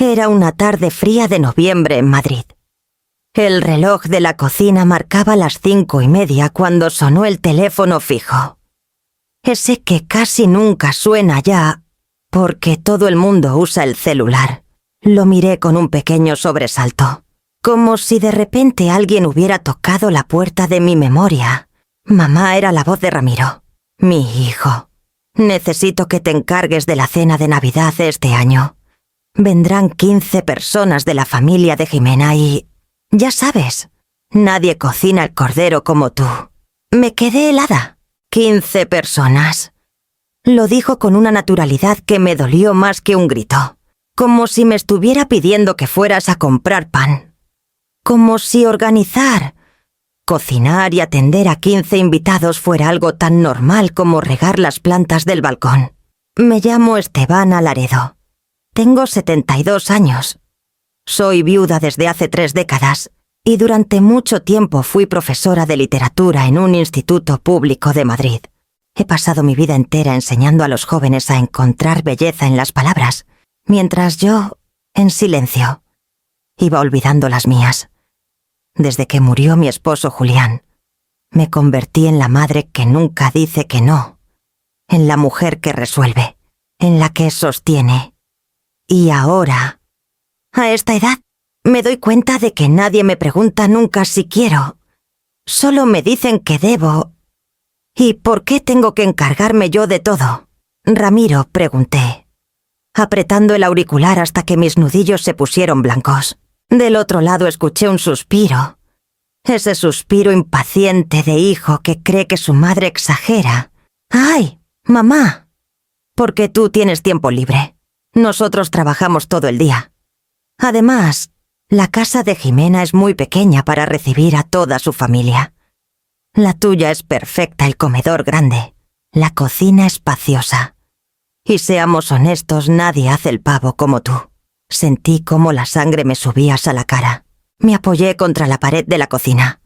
Era una tarde fría de noviembre en Madrid. El reloj de la cocina marcaba las 5:30 cuando sonó el teléfono fijo. Ese que casi nunca suena ya, porque todo el mundo usa el celular. Lo miré con un pequeño sobresalto, como si de repente alguien hubiera tocado la puerta de mi memoria. Mamá, era la voz de Ramiro. Mi hijo, necesito que te encargues de la cena de Navidad de este año. Vendrán 15 personas de la familia de Jimena y... ya sabes, nadie cocina el cordero como tú. Me quedé helada. 15 personas. Lo dijo con una naturalidad que me dolió más que un grito. Como si me estuviera pidiendo que fueras a comprar pan. Como si organizar, cocinar y atender a 15 invitados fuera algo tan normal como regar las plantas del balcón. Me llamo Esteban Alaredo. Tengo 72 años. Soy viuda desde hace 3 décadas y durante mucho tiempo fui profesora de literatura en un instituto público de Madrid. He pasado mi vida entera enseñando a los jóvenes a encontrar belleza en las palabras, mientras yo, en silencio, iba olvidando las mías. Desde que murió mi esposo Julián, me convertí en la madre que nunca dice que no, en la mujer que resuelve, en la que sostiene. Y ahora, a esta edad, me doy cuenta de que nadie me pregunta nunca si quiero. Solo me dicen que debo. ¿Y por qué tengo que encargarme yo de todo? Ramiro, pregunté, apretando el auricular hasta que mis nudillos se pusieron blancos. Del otro lado escuché un suspiro. Ese suspiro impaciente de hijo que cree que su madre exagera. ¡Ay, mamá! Porque tú tienes tiempo libre. Nosotros trabajamos todo el día. Además, la casa de Jimena es muy pequeña para recibir a toda su familia. La tuya es perfecta, el comedor grande, la cocina espaciosa. Y seamos honestos, nadie hace el pavo como tú. Sentí cómo la sangre me subía a la cara. Me apoyé contra la pared de la cocina,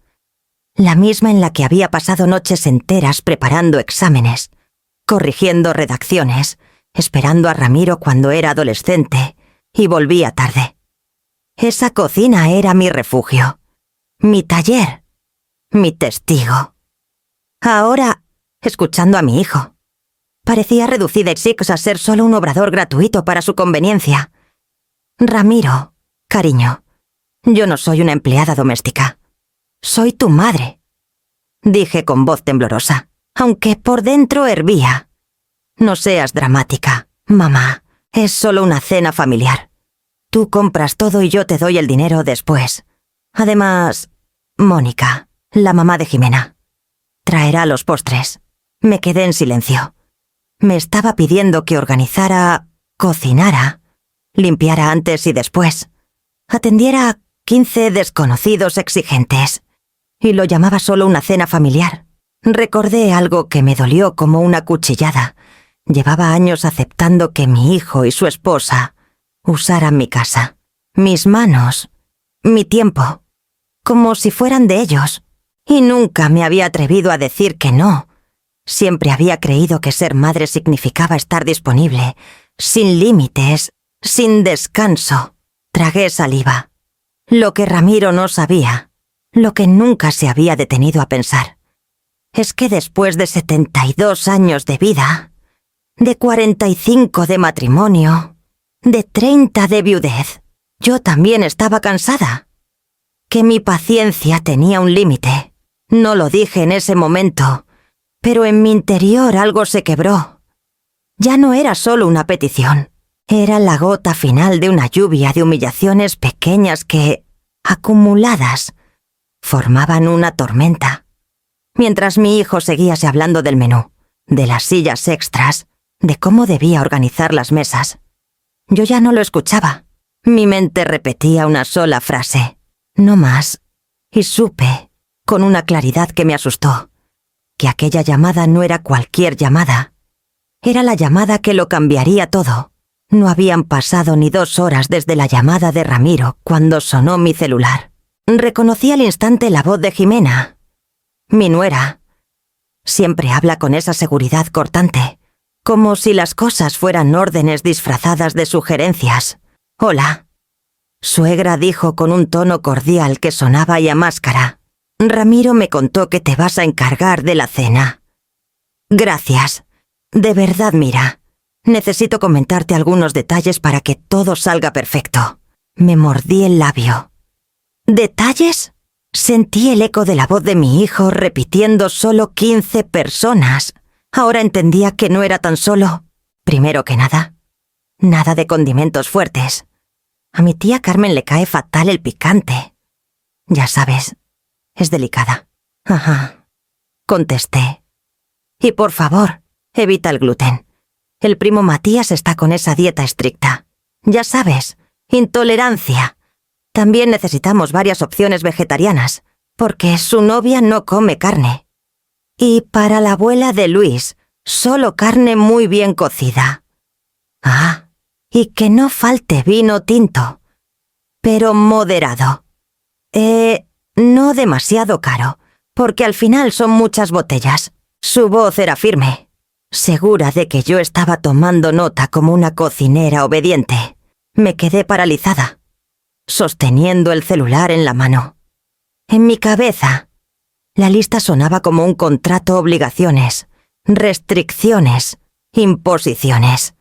la misma en la que había pasado noches enteras preparando exámenes, corrigiendo redacciones, esperando a Ramiro cuando era adolescente y volvía tarde. Esa cocina era mi refugio, mi taller, mi testigo. Ahora, escuchando a mi hijo, parecía reducida Six a ser solo un obrador gratuito para su conveniencia. Ramiro, cariño, yo no soy una empleada doméstica. Soy tu madre, dije con voz temblorosa, aunque por dentro hervía. No seas dramática, mamá. Es solo una cena familiar. Tú compras todo y yo te doy el dinero después. Además, Mónica, la mamá de Jimena, traerá los postres. Me quedé en silencio. Me estaba pidiendo que organizara, cocinara, limpiara antes y después, atendiera a 15 desconocidos exigentes, y lo llamaba solo una cena familiar. Recordé algo que me dolió como una cuchillada. Llevaba años aceptando que mi hijo y su esposa usaran mi casa, mis manos, mi tiempo, como si fueran de ellos, y nunca me había atrevido a decir que no. Siempre había creído que ser madre significaba estar disponible, sin límites, sin descanso. Tragué saliva. Lo que Ramiro no sabía, lo que nunca se había detenido a pensar, es que después de 72 años de vida, de 45 de matrimonio, de 30 de viudez, yo también estaba cansada. Que mi paciencia tenía un límite. No lo dije en ese momento, pero en mi interior algo se quebró. Ya no era solo una petición. Era la gota final de una lluvia de humillaciones pequeñas que, acumuladas, formaban una tormenta. Mientras mi hijo seguíase hablando del menú, de las sillas extras, de cómo debía organizar las mesas, yo ya no lo escuchaba. Mi mente repetía una sola frase, no más, y supe, con una claridad que me asustó, que aquella llamada no era cualquier llamada. Era la llamada que lo cambiaría todo. No habían pasado ni 2 horas desde la llamada de Ramiro cuando sonó mi celular. Reconocí al instante la voz de Jimena, mi nuera. Siempre habla con esa seguridad cortante, como si las cosas fueran órdenes disfrazadas de sugerencias. Hola. Suegra dijo con un tono cordial que sonaba y a máscara. Ramiro me contó que te vas a encargar de la cena. Gracias. De verdad, mira. Necesito comentarte algunos detalles para que todo salga perfecto. Me mordí el labio. ¿Detalles? Sentí el eco de la voz de mi hijo repitiendo solo 15 personas. Ahora entendía que no era tan solo... Primero que nada, nada de condimentos fuertes. A mi tía Carmen le cae fatal el picante. Ya sabes, es delicada. Ajá, contesté. Y por favor, evita el gluten. El primo Matías está con esa dieta estricta. Ya sabes, intolerancia. También necesitamos varias opciones vegetarianas, porque su novia no come carne. Y para la abuela de Luis, solo carne muy bien cocida. Ah, y que no falte vino tinto, pero moderado. No demasiado caro, porque al final son muchas botellas. Su voz era firme, segura de que yo estaba tomando nota como una cocinera obediente. Me quedé paralizada, sosteniendo el celular en la mano. En mi cabeza, la lista sonaba como un contrato obligaciones, restricciones, imposiciones.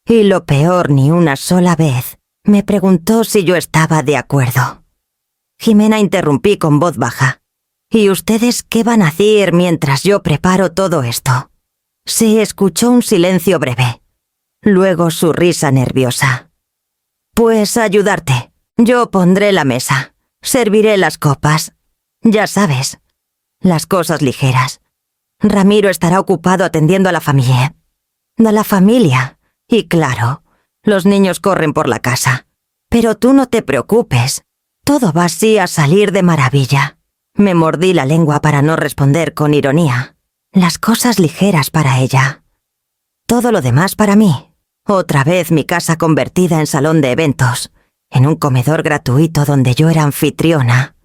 Y lo peor, ni una sola vez, me preguntó si yo estaba de acuerdo. Jimena interrumpí con voz baja. ¿Y ustedes qué van a hacer mientras yo preparo todo esto? Se escuchó un silencio breve. Luego su risa nerviosa. Pues ayudarte. Yo pondré la mesa. Serviré las copas. Ya sabes, las cosas ligeras. Ramiro estará ocupado atendiendo a la familia. Y claro, los niños corren por la casa. Pero tú no te preocupes. Todo va así a salir de maravilla. Me mordí la lengua para no responder con ironía. Las cosas ligeras para ella. Todo lo demás para mí. Otra vez mi casa convertida en salón de eventos, en un comedor gratuito donde yo era anfitriona,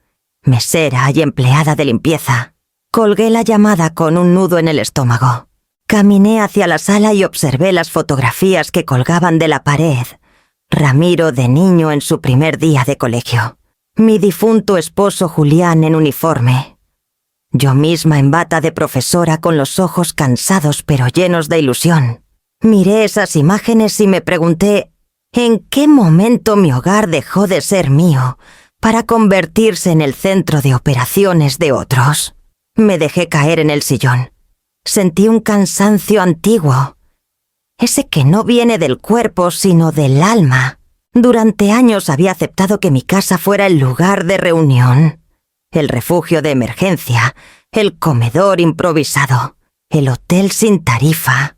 mesera y empleada de limpieza. Colgué la llamada con un nudo en el estómago. Caminé hacia la sala y observé las fotografías que colgaban de la pared. Ramiro de niño en su primer día de colegio. Mi difunto esposo Julián en uniforme. Yo misma en bata de profesora con los ojos cansados pero llenos de ilusión. Miré esas imágenes y me pregunté, ¿en qué momento mi hogar dejó de ser mío para convertirse en el centro de operaciones de otros? Me dejé caer en el sillón. Sentí un cansancio antiguo. Ese que no viene del cuerpo sino del alma. Durante años había aceptado que mi casa fuera el lugar de reunión, el refugio de emergencia, el comedor improvisado, el hotel sin tarifa.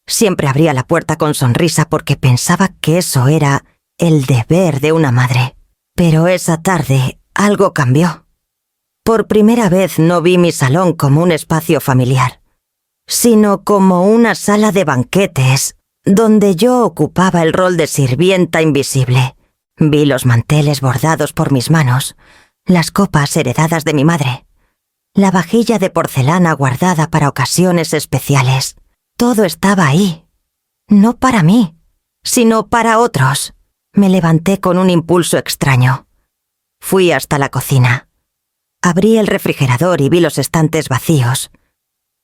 Siempre abría la puerta con sonrisa porque pensaba que eso era el deber de una madre. Pero esa tarde algo cambió. Por primera vez no vi mi salón como un espacio familiar, sino como una sala de banquetes donde yo ocupaba el rol de sirvienta invisible. Vi los manteles bordados por mis manos, las copas heredadas de mi madre, la vajilla de porcelana guardada para ocasiones especiales. Todo estaba ahí, no para mí, sino para otros. Me levanté con un impulso extraño. Fui hasta la cocina. Abrí el refrigerador y vi los estantes vacíos,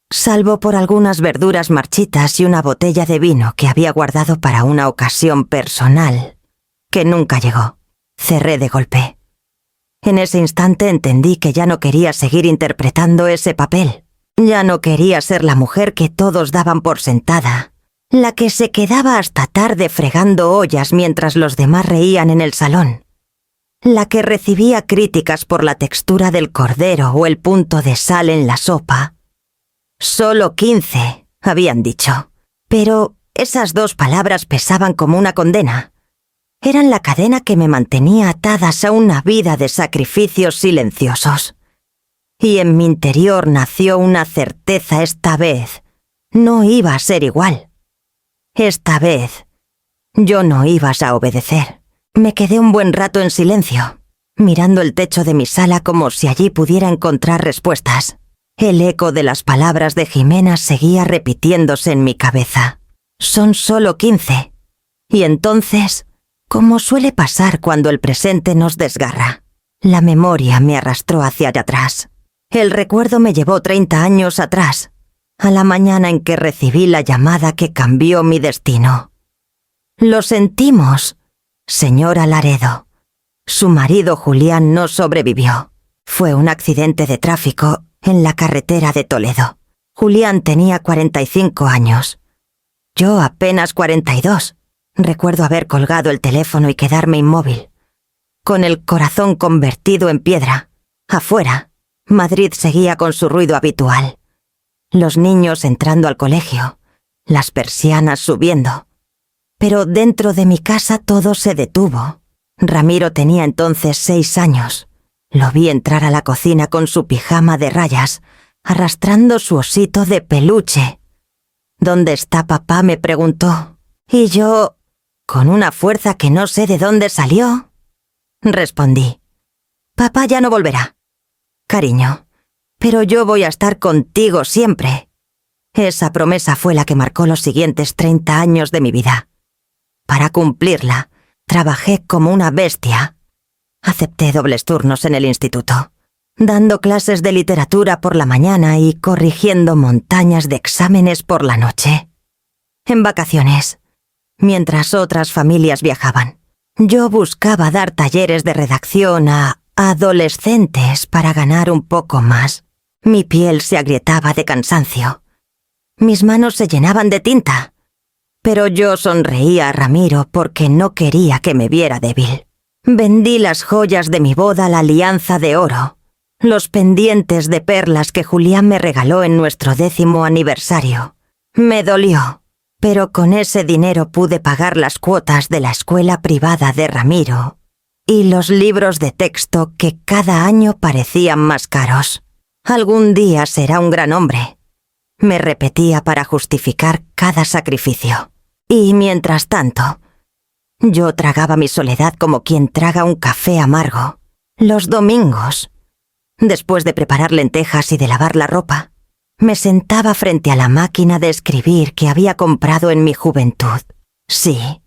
salvo por algunas verduras marchitas y una botella de vino que había guardado para una ocasión personal, que nunca llegó. Cerré de golpe. En ese instante entendí que ya no quería seguir interpretando ese papel. Ya no quería ser la mujer que todos daban por sentada, la que se quedaba hasta tarde fregando ollas mientras los demás reían en el salón, la que recibía críticas por la textura del cordero o el punto de sal en la sopa. Solo 15, habían dicho, pero esas 2 palabras pesaban como una condena. Eran la cadena que me mantenía atadas a una vida de sacrificios silenciosos. Y en mi interior nació una certeza: esta vez no iba a ser igual. Esta vez yo no ibas a obedecer. Me quedé un buen rato en silencio, mirando el techo de mi sala como si allí pudiera encontrar respuestas. El eco de las palabras de Jimena seguía repitiéndose en mi cabeza. Son solo 15. Y entonces Como suele pasar cuando el presente nos desgarra, la memoria me arrastró hacia allá atrás. El recuerdo me llevó 30 años atrás, a la mañana en que recibí la llamada que cambió mi destino. Lo sentimos, señora Laredo. Su marido Julián no sobrevivió. Fue un accidente de tráfico en la carretera de Toledo. Julián tenía 45 años. Yo apenas 42. Recuerdo haber colgado el teléfono y quedarme inmóvil, con el corazón convertido en piedra. Afuera, Madrid seguía con su ruido habitual. Los niños entrando al colegio, las persianas subiendo. Pero dentro de mi casa todo se detuvo. Ramiro tenía entonces 6 años. Lo vi entrar a la cocina con su pijama de rayas, arrastrando su osito de peluche. «¿Dónde está papá?», me preguntó. Y yo, con una fuerza que no sé de dónde salió, respondí: «Papá ya no volverá, cariño, pero yo voy a estar contigo siempre». Esa promesa fue la que marcó los siguientes 30 años de mi vida. Para cumplirla, trabajé como una bestia. Acepté dobles turnos en el instituto, dando clases de literatura por la mañana y corrigiendo montañas de exámenes por la noche. En vacaciones, mientras otras familias viajaban, yo buscaba dar talleres de redacción a adolescentes para ganar un poco más. Mi piel se agrietaba de cansancio. Mis manos se llenaban de tinta. Pero yo sonreía a Ramiro porque no quería que me viera débil. Vendí las joyas de mi boda, la alianza de oro, los pendientes de perlas que Julián me regaló en nuestro 10º aniversario. Me dolió, pero con ese dinero pude pagar las cuotas de la escuela privada de Ramiro y los libros de texto que cada año parecían más caros. Algún día será un gran hombre, me repetía para justificar cada sacrificio. Y mientras tanto, yo tragaba mi soledad como quien traga un café amargo. Los domingos, después de preparar lentejas y de lavar la ropa, me sentaba frente a la máquina de escribir que había comprado en mi juventud. Sí,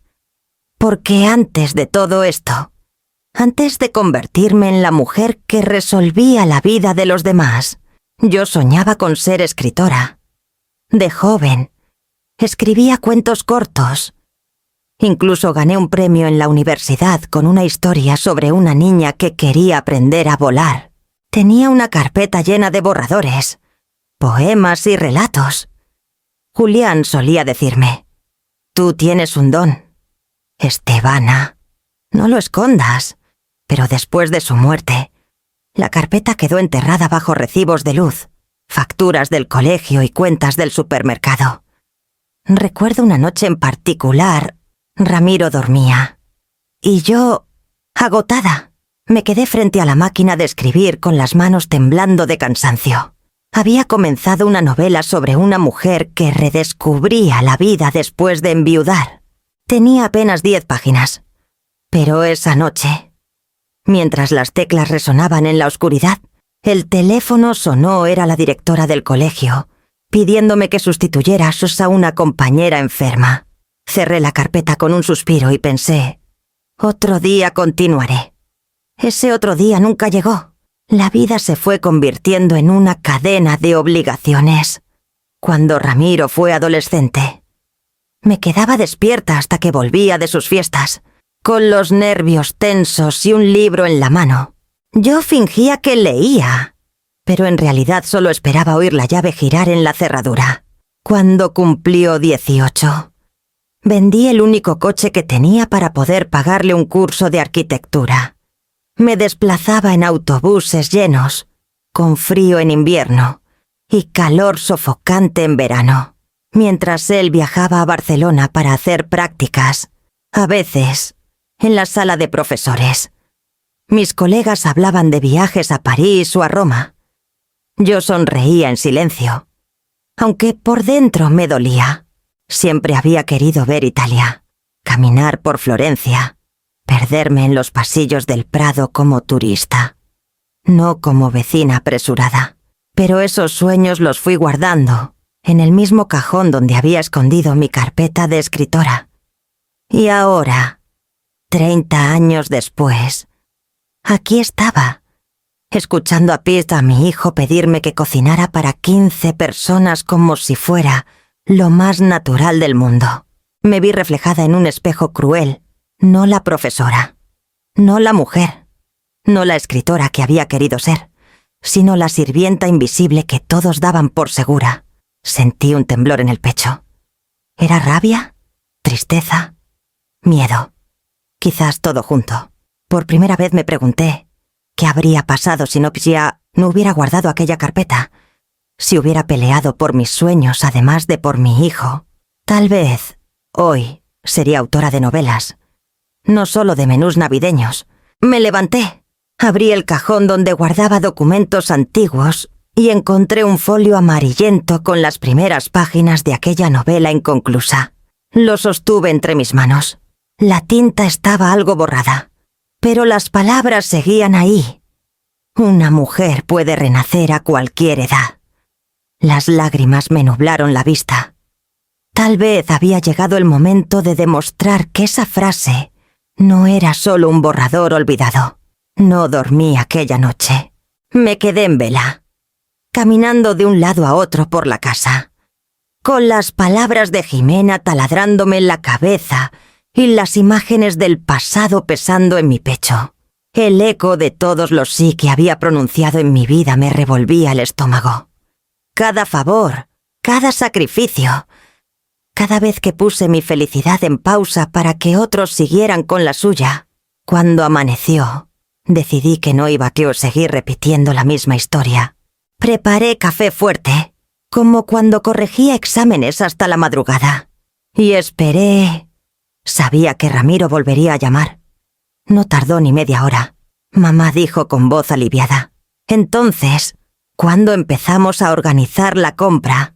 porque antes de todo esto, antes de convertirme en la mujer que resolvía la vida de los demás, yo soñaba con ser escritora. De joven, escribía cuentos cortos. Incluso gané un premio en la universidad con una historia sobre una niña que quería aprender a volar. Tenía una carpeta llena de borradores, poemas y relatos. Julián solía decirme: «Tú tienes un don, Estebana, no lo escondas». Pero después de su muerte, la carpeta quedó enterrada bajo recibos de luz, facturas del colegio y cuentas del supermercado. Recuerdo una noche en particular. Ramiro dormía, y yo, agotada, me quedé frente a la máquina de escribir con las manos temblando de cansancio. Había comenzado una novela sobre una mujer que redescubría la vida después de enviudar. Tenía apenas 10 páginas, pero esa noche, mientras las teclas resonaban en la oscuridad, el teléfono sonó. Era la directora del colegio, pidiéndome que sustituyera a una compañera enferma. Cerré la carpeta con un suspiro y pensé: otro día continuaré. Ese otro día nunca llegó. La vida se fue convirtiendo en una cadena de obligaciones. Cuando Ramiro fue adolescente, me quedaba despierta hasta que volvía de sus fiestas, con los nervios tensos y un libro en la mano. Yo fingía que leía, pero en realidad solo esperaba oír la llave girar en la cerradura. Cuando cumplió 18, vendí el único coche que tenía para poder pagarle un curso de arquitectura. Me desplazaba en autobuses llenos, con frío en invierno y calor sofocante en verano, mientras él viajaba a Barcelona para hacer prácticas, a veces en la sala de profesores. Mis colegas hablaban de viajes a París o a Roma. Yo sonreía en silencio, aunque por dentro me dolía. Siempre había querido ver Italia, caminar por Florencia, perderme en los pasillos del Prado como turista, no como vecina apresurada. Pero esos sueños los fui guardando en el mismo cajón donde había escondido mi carpeta de escritora. Y ahora, 30 años después, aquí estaba, escuchando a Pete, a mi hijo, pedirme que cocinara para 15 personas como si fuera lo más natural del mundo. Me vi reflejada en un espejo cruel, no la profesora, no la mujer, no la escritora que había querido ser, sino la sirvienta invisible que todos daban por segura. Sentí un temblor en el pecho. ¿Era rabia? ¿Tristeza? ¿Miedo? Quizás todo junto. Por primera vez me pregunté qué habría pasado si no hubiera guardado aquella carpeta, si hubiera peleado por mis sueños además de por mi hijo. Tal vez hoy sería autora de novelas, no solo de menús navideños. Me levanté, abrí el cajón donde guardaba documentos antiguos y encontré un folio amarillento con las primeras páginas de aquella novela inconclusa. Lo sostuve entre mis manos. La tinta estaba algo borrada, pero las palabras seguían ahí. Una mujer puede renacer a cualquier edad. Las lágrimas me nublaron la vista. Tal vez había llegado el momento de demostrar que esa frase no era solo un borrador olvidado. No dormí aquella noche. Me quedé en vela, caminando de un lado a otro por la casa, con las palabras de Jimena taladrándome en la cabeza y las imágenes del pasado pesando en mi pecho. El eco de todos los sí que había pronunciado en mi vida me revolvía el estómago. Cada favor, cada sacrificio, cada vez que puse mi felicidad en pausa para que otros siguieran con la suya. Cuando amaneció, decidí que no iba a seguir repitiendo la misma historia. Preparé café fuerte, como cuando corregía exámenes hasta la madrugada, y esperé. Sabía que Ramiro volvería a llamar. No tardó ni media hora. Mamá dijo con voz aliviada. Entonces, cuando empezamos a organizar la compra,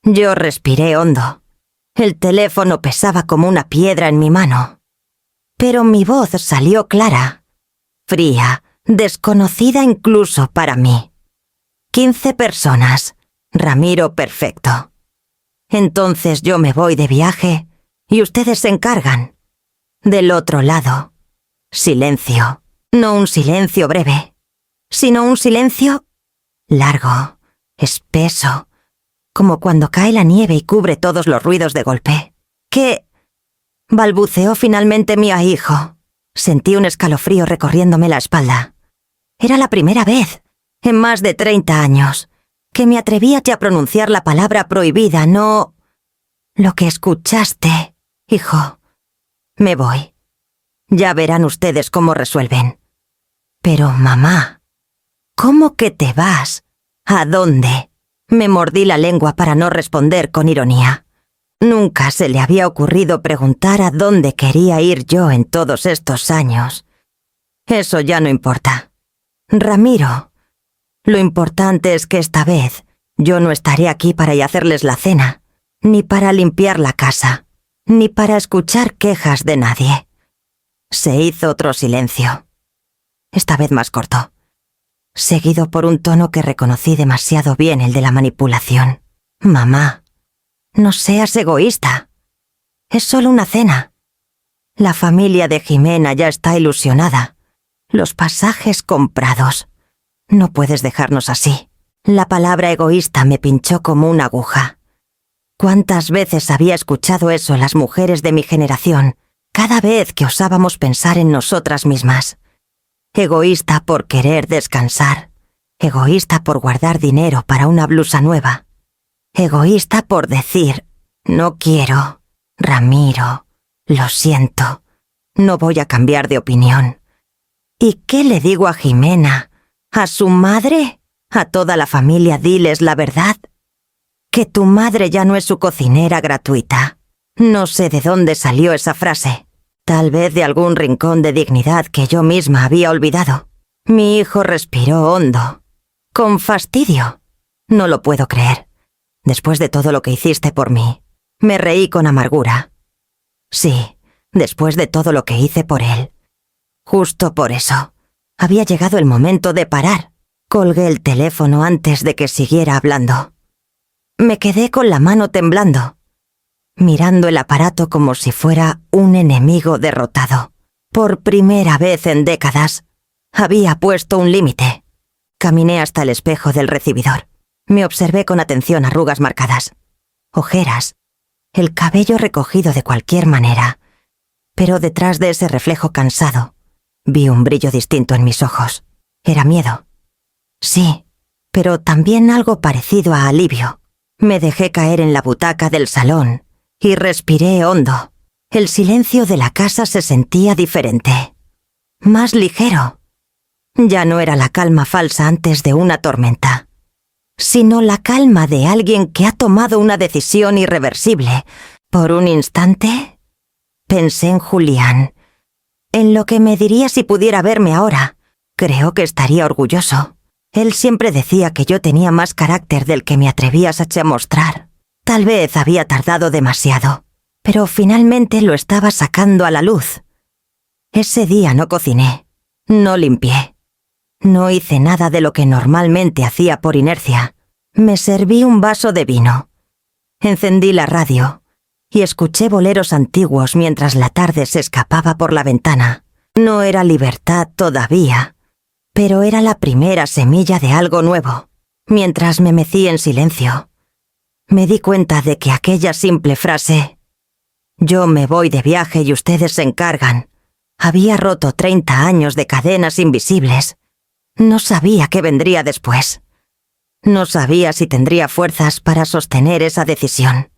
yo respiré hondo. El teléfono pesaba como una piedra en mi mano. Pero mi voz salió clara, fría, desconocida incluso para mí. 15 personas. Ramiro perfecto. Entonces yo me voy de viaje y ustedes se encargan. Del otro lado, silencio. No un silencio breve, sino un silencio largo, espeso, como cuando cae la nieve y cubre todos los ruidos de golpe. ¿Qué? Balbuceó finalmente mi hijo. Sentí un escalofrío recorriéndome la espalda. Era la primera vez, en más de 30 años, que me atrevía a pronunciar la palabra prohibida, no lo que escuchaste, hijo. Me voy. Ya verán ustedes cómo resuelven. Pero, mamá, ¿cómo que te vas? ¿A dónde? Me mordí la lengua para no responder con ironía. Nunca se le había ocurrido preguntar a dónde quería ir yo en todos estos años. Eso ya no importa. Ramiro, lo importante es que esta vez yo no estaré aquí para hacerles la cena, ni para limpiar la casa, ni para escuchar quejas de nadie. Se hizo otro silencio, esta vez más corto, seguido por un tono que reconocí demasiado bien, el de la manipulación. Mamá, no seas egoísta. Es solo una cena. La familia de Jimena ya está ilusionada. Los pasajes comprados. No puedes dejarnos así. La palabra egoísta me pinchó como una aguja. ¿Cuántas veces había escuchado eso las mujeres de mi generación, cada vez que osábamos pensar en nosotras mismas? Egoísta por querer descansar. Egoísta por guardar dinero para una blusa nueva. Egoísta por decir, no quiero. Ramiro, lo siento. No voy a cambiar de opinión. ¿Y qué le digo a Jimena? ¿A su madre? ¿A toda la familia diles la verdad? Que tu madre ya no es su cocinera gratuita. No sé de dónde salió esa frase. Tal vez de algún rincón de dignidad que yo misma había olvidado. Mi hijo respiró hondo, con fastidio. No lo puedo creer. Después de todo lo que hiciste por mí. Me reí con amargura. Sí, después de todo lo que hice por él. Justo por eso. Había llegado el momento de parar. Colgué el teléfono antes de que siguiera hablando. Me quedé con la mano temblando, mirando el aparato como si fuera un enemigo derrotado. Por primera vez en décadas, había puesto un límite. Caminé hasta el espejo del recibidor. Me observé con atención arrugas marcadas, ojeras, el cabello recogido de cualquier manera. Pero detrás de ese reflejo cansado, vi un brillo distinto en mis ojos. Era miedo. Sí, pero también algo parecido a alivio. Me dejé caer en la butaca del salón y respiré hondo. El silencio de la casa se sentía diferente, más ligero. Ya no era la calma falsa antes de una tormenta, sino la calma de alguien que ha tomado una decisión irreversible. Por un instante, pensé en Julián, en lo que me diría si pudiera verme ahora. Creo que estaría orgulloso. Él siempre decía que yo tenía más carácter del que me atrevías a mostrar. Tal vez había tardado demasiado, pero finalmente lo estaba sacando a la luz. Ese día no cociné, no limpié, no hice nada de lo que normalmente hacía por inercia. Me serví un vaso de vino, encendí la radio y escuché boleros antiguos mientras la tarde se escapaba por la ventana. No era libertad todavía, pero era la primera semilla de algo nuevo. Mientras me mecí en silencio, me di cuenta de que aquella simple frase, «Yo me voy de viaje y ustedes se encargan», había roto 30 años de cadenas invisibles. No sabía qué vendría después. No sabía si tendría fuerzas para sostener esa decisión.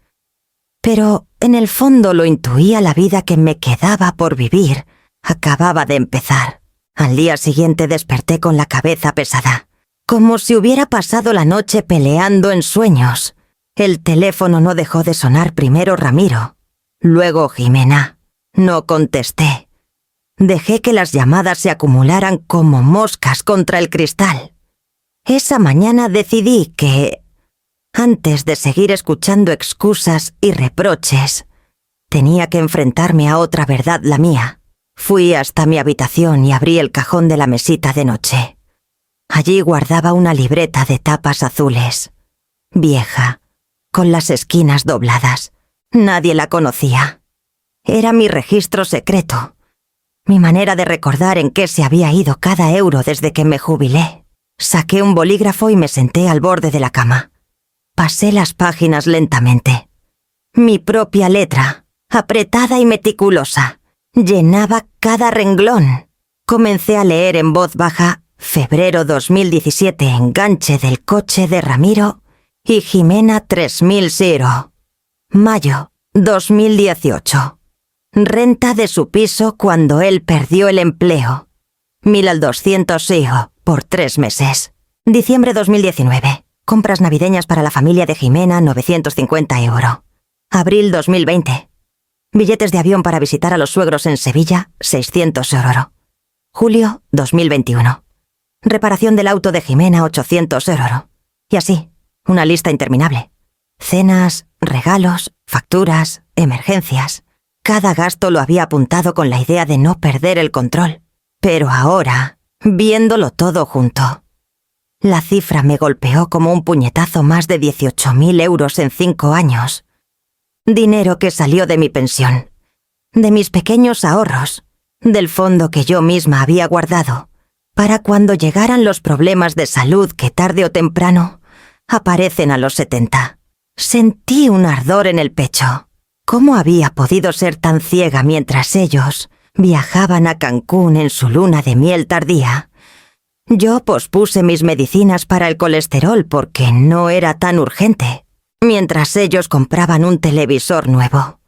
Pero en el fondo lo intuía. La vida que me quedaba por vivir acababa de empezar. Al día siguiente desperté con la cabeza pesada, como si hubiera pasado la noche peleando en sueños. El teléfono no dejó de sonar. Primero Ramiro, luego Jimena. No contesté. Dejé que las llamadas se acumularan como moscas contra el cristal. Esa mañana decidí que, antes de seguir escuchando excusas y reproches, tenía que enfrentarme a otra verdad, la mía. Fui hasta mi habitación y abrí el cajón de la mesita de noche. Allí guardaba una libreta de tapas azules, vieja, con las esquinas dobladas. Nadie la conocía. Era mi registro secreto, mi manera de recordar en qué se había ido cada euro desde que me jubilé. Saqué un bolígrafo y me senté al borde de la cama. Pasé las páginas lentamente. Mi propia letra, apretada y meticulosa, llenaba cada renglón. Comencé a leer en voz baja: febrero 2017, enganche del coche de Ramiro y Jimena 3000 €. Mayo 2018. Renta de su piso cuando él perdió el empleo. 1200 € por 3 meses. Diciembre 2019. Compras navideñas para la familia de Jimena, 950 €. Abril 2020. Billetes de avión para visitar a los suegros en Sevilla, 600 €. Julio 2021. Reparación del auto de Jimena, 800 €. Y así, una lista interminable. Cenas, regalos, facturas, emergencias. Cada gasto lo había apuntado con la idea de no perder el control. Pero ahora, viéndolo todo junto, la cifra me golpeó como un puñetazo: más de 18.000 € en 5 años. Dinero que salió de mi pensión, de mis pequeños ahorros, del fondo que yo misma había guardado, para cuando llegaran los problemas de salud que tarde o temprano aparecen a los 70. Sentí un ardor en el pecho. ¿Cómo había podido ser tan ciega mientras ellos viajaban a Cancún en su luna de miel tardía? Yo pospuse mis medicinas para el colesterol porque no era tan urgente, mientras ellos compraban un televisor nuevo.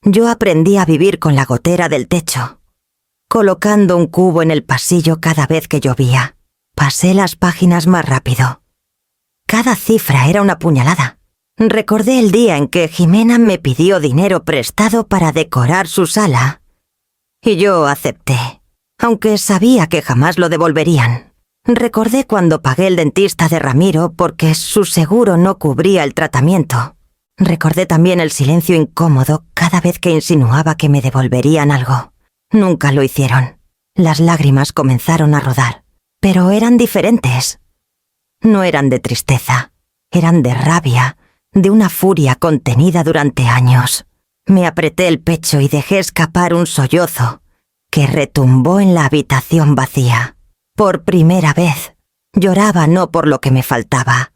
Yo aprendí a vivir con la gotera del techo, colocando un cubo en el pasillo cada vez que llovía. Pasé las páginas más rápido. Cada cifra era una puñalada. Recordé el día en que Jimena me pidió dinero prestado para decorar su sala, y yo acepté, aunque sabía que jamás lo devolverían. Recordé cuando pagué el dentista de Ramiro porque su seguro no cubría el tratamiento. Recordé también el silencio incómodo cada vez que insinuaba que me devolverían algo. Nunca lo hicieron. Las lágrimas comenzaron a rodar, pero eran diferentes. No eran de tristeza, eran de rabia, de una furia contenida durante años. Me apreté el pecho y dejé escapar un sollozo que retumbó en la habitación vacía. Por primera vez, lloraba no por lo que me faltaba,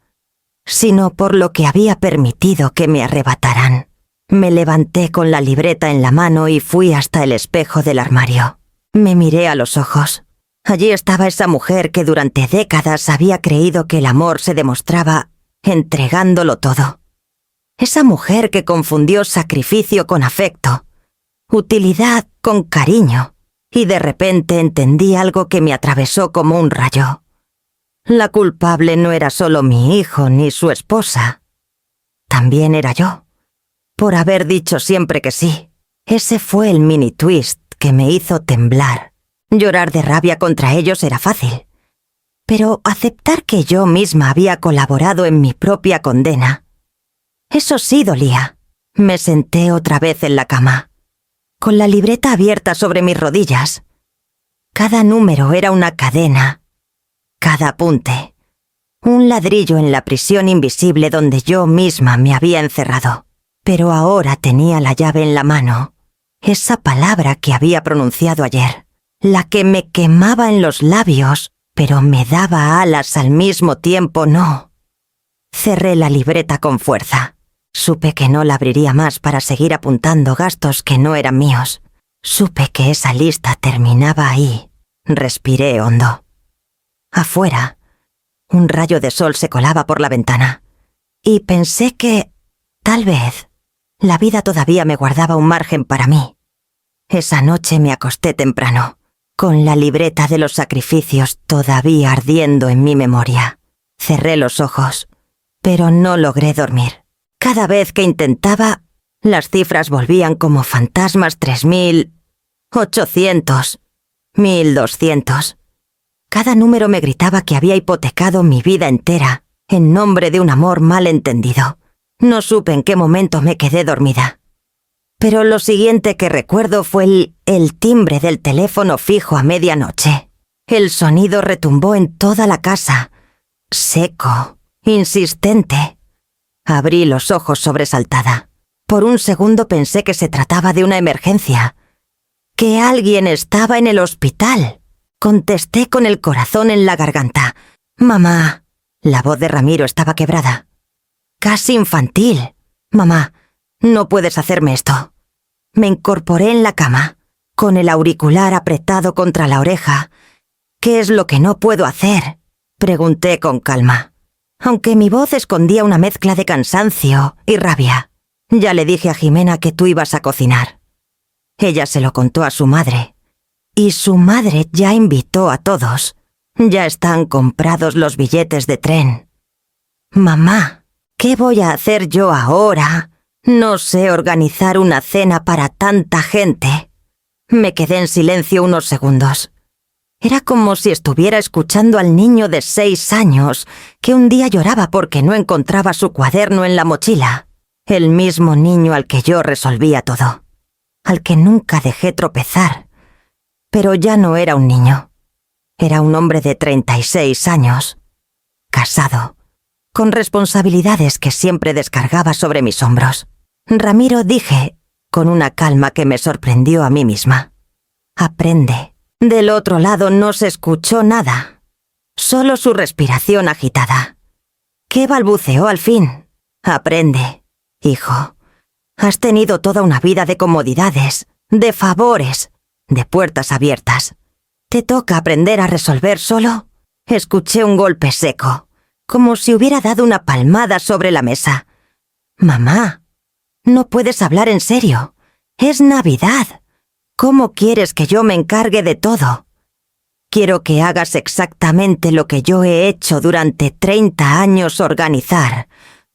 sino por lo que había permitido que me arrebataran. Me levanté con la libreta en la mano y fui hasta el espejo del armario. Me miré a los ojos. Allí estaba esa mujer que durante décadas había creído que el amor se demostraba entregándolo todo. Esa mujer que confundió sacrificio con afecto, utilidad con cariño, y de repente entendí algo que me atravesó como un rayo. La culpable no era solo mi hijo ni su esposa. También era yo, por haber dicho siempre que sí. Ese fue el mini twist que me hizo temblar. Llorar de rabia contra ellos era fácil, pero aceptar que yo misma había colaborado en mi propia condena, eso sí dolía. Me senté otra vez en la cama, con la libreta abierta sobre mis rodillas. Cada número era una cadena, cada apunte, un ladrillo en la prisión invisible donde yo misma me había encerrado. Pero ahora tenía la llave en la mano, esa palabra que había pronunciado ayer, la que me quemaba en los labios, pero me daba alas al mismo tiempo. No. Cerré la libreta con fuerza. Supe que no la abriría más para seguir apuntando gastos que no eran míos. Supe que esa lista terminaba ahí. Respiré hondo. Afuera, un rayo de sol se colaba por la ventana, y pensé que, tal vez, la vida todavía me guardaba un margen para mí. Esa noche me acosté temprano, con la libreta de los sacrificios todavía ardiendo en mi memoria. Cerré los ojos, pero no logré dormir. Cada vez que intentaba, las cifras volvían como fantasmas. 3000, 800, 1200. Cada número me gritaba que había hipotecado mi vida entera en nombre de un amor mal entendido. No supe en qué momento me quedé dormida. Pero lo siguiente que recuerdo fue el timbre del teléfono fijo a medianoche. El sonido retumbó en toda la casa, seco, insistente. Abrí los ojos sobresaltada. Por un segundo pensé que se trataba de una emergencia, que alguien estaba en el hospital. Contesté con el corazón en la garganta. «Mamá». La voz de Ramiro estaba quebrada, casi infantil. «Mamá, no puedes hacerme esto». Me incorporé en la cama, con el auricular apretado contra la oreja. «¿Qué es lo que no puedo hacer?», pregunté con calma, aunque mi voz escondía una mezcla de cansancio y rabia. «Ya le dije a Jimena que tú ibas a cocinar». Ella se lo contó a su madre, y su madre ya invitó a todos. Ya están comprados los billetes de tren. «Mamá, ¿qué voy a hacer yo ahora? No sé organizar una cena para tanta gente». Me quedé en silencio unos segundos. Era como si estuviera escuchando al niño de 6 años que un día lloraba porque no encontraba su cuaderno en la mochila. El mismo niño al que yo resolvía todo, al que nunca dejé tropezar. Pero ya no era un niño. Era un hombre de 36 años, casado, con responsabilidades que siempre descargaba sobre mis hombros. «Ramiro», dije, con una calma que me sorprendió a mí misma. «Aprende». Del otro lado no se escuchó nada, solo su respiración agitada. ¿Qué balbuceó al fin? «Aprende, hijo. Has tenido toda una vida de comodidades, de favores, de puertas abiertas. ¿Te toca aprender a resolver solo?» Escuché un golpe seco, como si hubiera dado una palmada sobre la mesa. «Mamá, no puedes hablar en serio. Es Navidad. ¿Cómo quieres que yo me encargue de todo? Quiero que hagas exactamente lo que yo he hecho durante 30 años: organizar,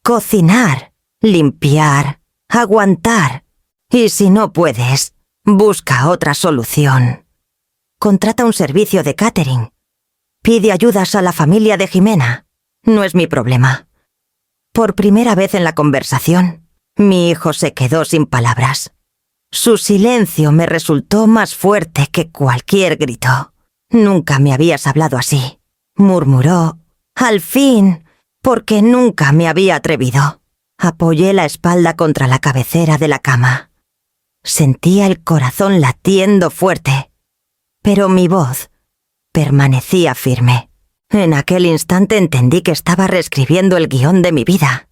cocinar, limpiar, aguantar. Y si no puedes, busca otra solución. Contrata un servicio de catering. Pide ayudas a la familia de Jimena. No es mi problema». Por primera vez en la conversación, mi hijo se quedó sin palabras. Su silencio me resultó más fuerte que cualquier grito. «Nunca me habías hablado así», murmuró. «Al fin, porque nunca me había atrevido». Apoyé la espalda contra la cabecera de la cama. Sentía el corazón latiendo fuerte. pero mi voz permanecía firme. En aquel instante entendí que estaba reescribiendo el guión de mi vida.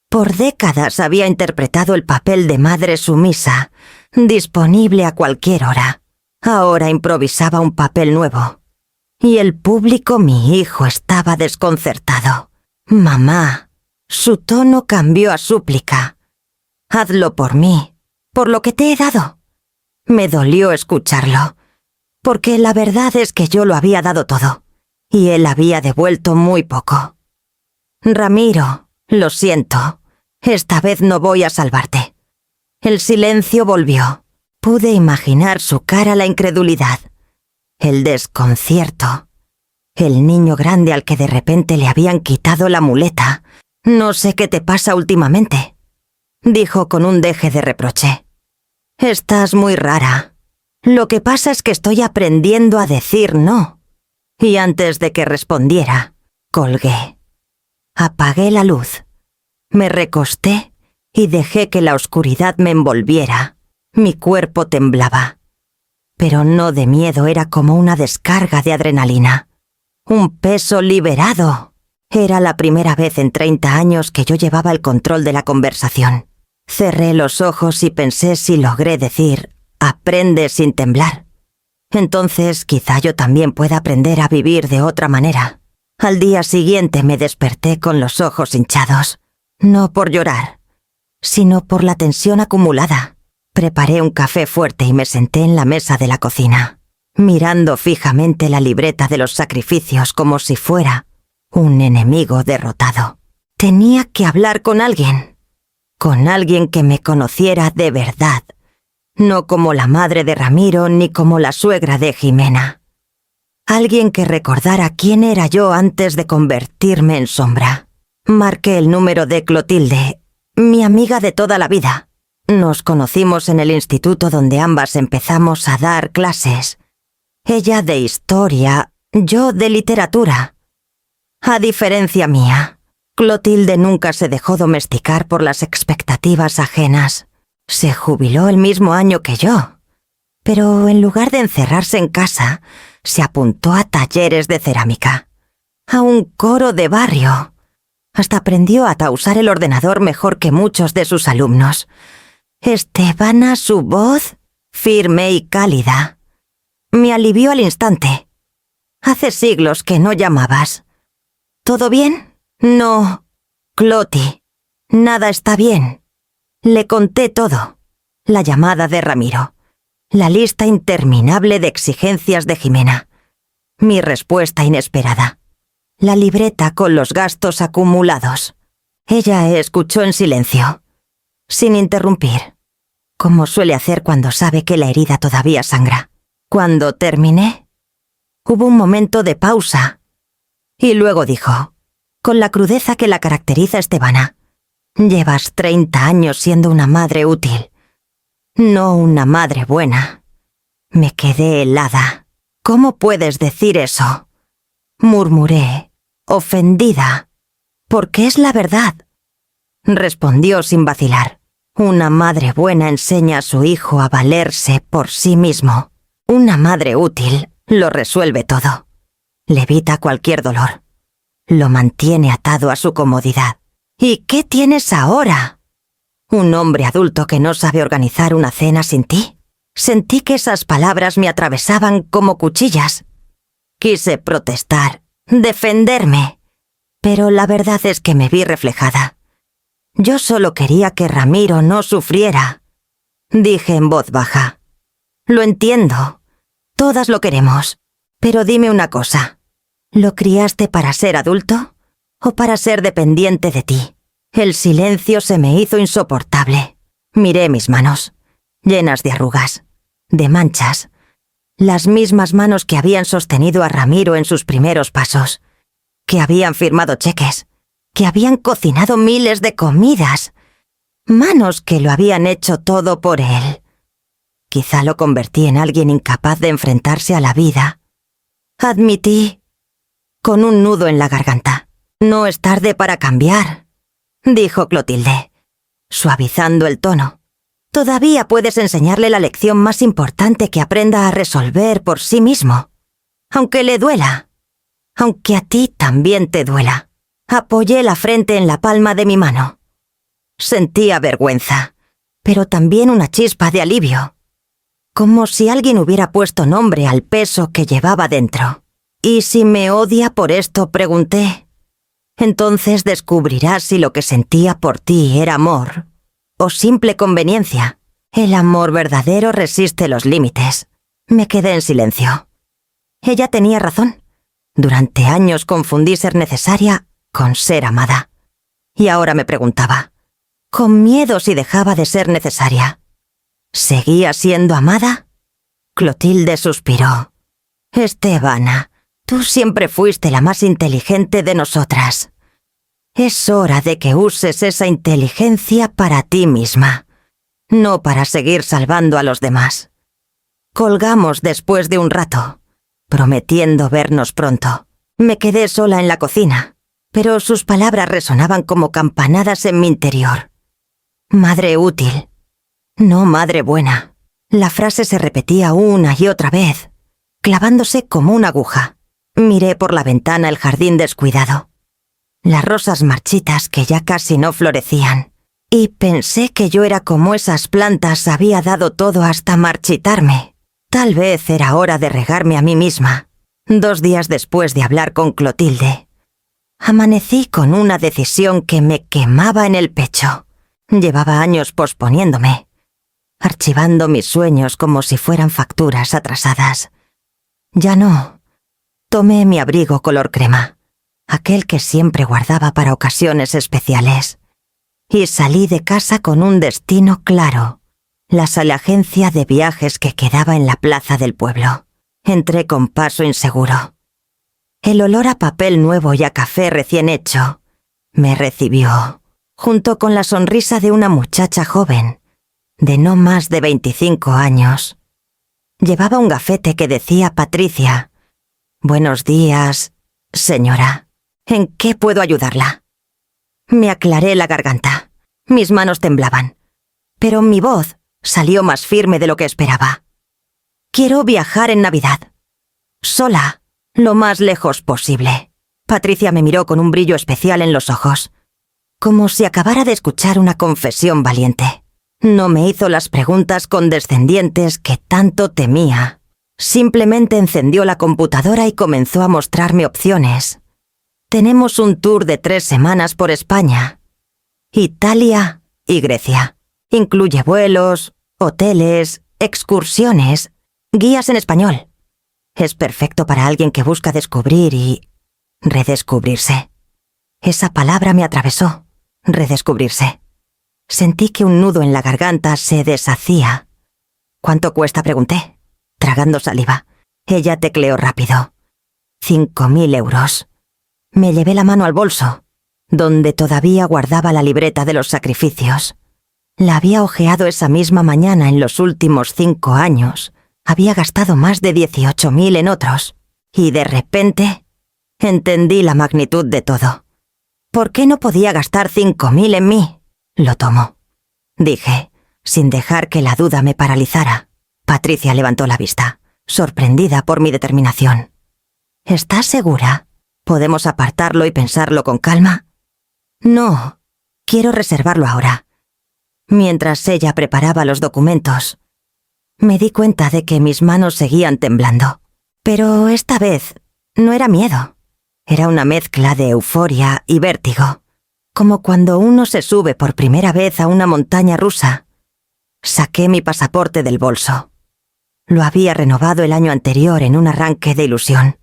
Por décadas había interpretado el papel de madre sumisa, disponible a cualquier hora. Ahora improvisaba un papel nuevo. Y el público, mi hijo, estaba desconcertado. Mamá, su tono cambió a súplica. Hazlo por mí, por lo que te he dado. Me dolió escucharlo, porque la verdad es que yo lo había dado todo, y él había devuelto muy poco. Ramiro, lo siento, esta vez no voy a salvarte. El silencio volvió. Pude imaginar su cara, la incredulidad, el desconcierto. El niño grande al que de repente le habían quitado la muleta. No sé qué te pasa últimamente, dijo con un deje de reproche. Estás muy rara. Lo que pasa es que estoy aprendiendo a decir no. Y antes de que respondiera, colgué. Apagué la luz. Me recosté y dejé que la oscuridad me envolviera. Mi cuerpo temblaba. Pero no de miedo, era como una descarga de adrenalina. Un peso liberado. Era la primera vez en 30 años que yo llevaba el control de la conversación. Cerré los ojos y pensé si logré decir, aprende sin temblar. Entonces quizá yo también pueda aprender a vivir de otra manera. Al día siguiente me desperté con los ojos hinchados. No por llorar, sino por la tensión acumulada. Preparé un café fuerte y me senté en la mesa de la cocina, mirando fijamente la libreta de los sacrificios como si fuera un enemigo derrotado. Tenía que hablar con alguien que me conociera de verdad, no como la madre de Ramiro ni como la suegra de Jimena. Alguien que recordara quién era yo antes de convertirme en sombra. Marqué el número de Clotilde, mi amiga de toda la vida. Nos conocimos en el instituto donde ambas empezamos a dar clases. Ella de historia, yo de literatura. A diferencia mía, Clotilde nunca se dejó domesticar por las expectativas ajenas. Se jubiló el mismo año que yo. Pero en lugar de encerrarse en casa, se apuntó a talleres de cerámica, a un coro de barrio. Hasta aprendió a usar el ordenador mejor que muchos de sus alumnos. Estebana, su voz, firme y cálida, me alivió al instante. Hace siglos que no llamabas. ¿Todo bien? No, Cloti, nada está bien. Le conté todo. La llamada de Ramiro, la lista interminable de exigencias de Jimena, mi respuesta inesperada, la libreta con los gastos acumulados. Ella escuchó en silencio, sin interrumpir, como suele hacer cuando sabe que la herida todavía sangra. Cuando terminé, hubo un momento de pausa, y luego dijo, con la crudeza que la caracteriza Estebana, llevas 30 años siendo una madre útil, no una madre buena. Me quedé helada. ¿Cómo puedes decir eso? Murmuré, ofendida, porque es la verdad. Respondió sin vacilar. Una madre buena enseña a su hijo a valerse por sí mismo. Una madre útil lo resuelve todo. Le evita cualquier dolor. Lo mantiene atado a su comodidad. ¿Y qué tienes ahora? ¿Un hombre adulto que no sabe organizar una cena sin ti? Sentí que esas palabras me atravesaban como cuchillas. Quise protestar, defenderme, pero la verdad es que me vi reflejada. Yo solo quería que Ramiro no sufriera. Dije en voz baja, lo entiendo, todas lo queremos, pero dime una cosa, ¿lo criaste para ser adulto o para ser dependiente de ti? El silencio se me hizo insoportable. Miré mis manos, llenas de arrugas, de manchas, las mismas manos que habían sostenido a Ramiro en sus primeros pasos, que habían firmado cheques, que habían cocinado miles de comidas, manos que lo habían hecho todo por él. Quizá lo convertí en alguien incapaz de enfrentarse a la vida. Admití, con un nudo en la garganta, no es tarde para cambiar, dijo Clotilde, suavizando el tono. Todavía puedes enseñarle la lección más importante que aprenda a resolver por sí mismo. Aunque le duela. Aunque a ti también te duela. Apoyé la frente en la palma de mi mano. Sentía vergüenza, pero también una chispa de alivio. Como si alguien hubiera puesto nombre al peso que llevaba dentro. ¿Y si me odia por esto?, pregunté. Entonces descubrirás si lo que sentía por ti era amor o simple conveniencia. El amor verdadero resiste los límites. Me quedé en silencio. Ella tenía razón. Durante años confundí ser necesaria con ser amada. Y ahora me preguntaba, con miedo si dejaba de ser necesaria. ¿Seguía siendo amada? Clotilde suspiró. Estebana, tú siempre fuiste la más inteligente de nosotras. Es hora de que uses esa inteligencia para ti misma, no para seguir salvando a los demás. Colgamos después de un rato, prometiendo vernos pronto. Me quedé sola en la cocina, pero sus palabras resonaban como campanadas en mi interior. Madre útil, no madre buena. La frase se repetía una y otra vez, clavándose como una aguja. Miré por la ventana el jardín descuidado. Las rosas marchitas que ya casi no florecían, y pensé que yo era como esas plantas, había dado todo hasta marchitarme. Tal vez era hora de regarme a mí misma. 2 días después de hablar con Clotilde, amanecí con una decisión que me quemaba en el pecho. Llevaba años posponiéndome, archivando mis sueños como si fueran facturas atrasadas. Ya no. Tomé mi abrigo color crema, aquel que siempre guardaba para ocasiones especiales, y salí de casa con un destino claro, la agencia de viajes que quedaba en la plaza del pueblo. Entré con paso inseguro. El olor a papel nuevo y a café recién hecho me recibió, junto con la sonrisa de una muchacha joven, de no más de 25 años. Llevaba un gafete que decía Patricia. Buenos días, señora. ¿En qué puedo ayudarla? Me aclaré la garganta. Mis manos temblaban, pero mi voz salió más firme de lo que esperaba. Quiero viajar en Navidad. Sola, lo más lejos posible. Patricia me miró con un brillo especial en los ojos, como si acabara de escuchar una confesión valiente. No me hizo las preguntas condescendientes que tanto temía. Simplemente encendió la computadora y comenzó a mostrarme opciones. Tenemos un tour de 3 semanas por España, Italia y Grecia. Incluye vuelos, hoteles, excursiones, guías en español. Es perfecto para alguien que busca descubrir y redescubrirse. Esa palabra me atravesó. Redescubrirse. Sentí que un nudo en la garganta se deshacía. ¿Cuánto cuesta?, pregunté, tragando saliva. Ella tecleó rápido. 5.000 euros. Me llevé la mano al bolso, donde todavía guardaba la libreta de los sacrificios. La había hojeado esa misma mañana en los últimos 5 años. Había gastado más de 18.000 en otros. Y de repente, entendí la magnitud de todo. ¿Por qué no podía gastar 5.000 en mí? Lo tomo, dije, sin dejar que la duda me paralizara. Patricia levantó la vista, sorprendida por mi determinación. ¿Estás segura? ¿Podemos apartarlo y pensarlo con calma? No, quiero reservarlo ahora. Mientras ella preparaba los documentos, me di cuenta de que mis manos seguían temblando. Pero esta vez no era miedo. Era una mezcla de euforia y vértigo, como cuando uno se sube por primera vez a una montaña rusa. Saqué mi pasaporte del bolso. Lo había renovado el año anterior en un arranque de ilusión,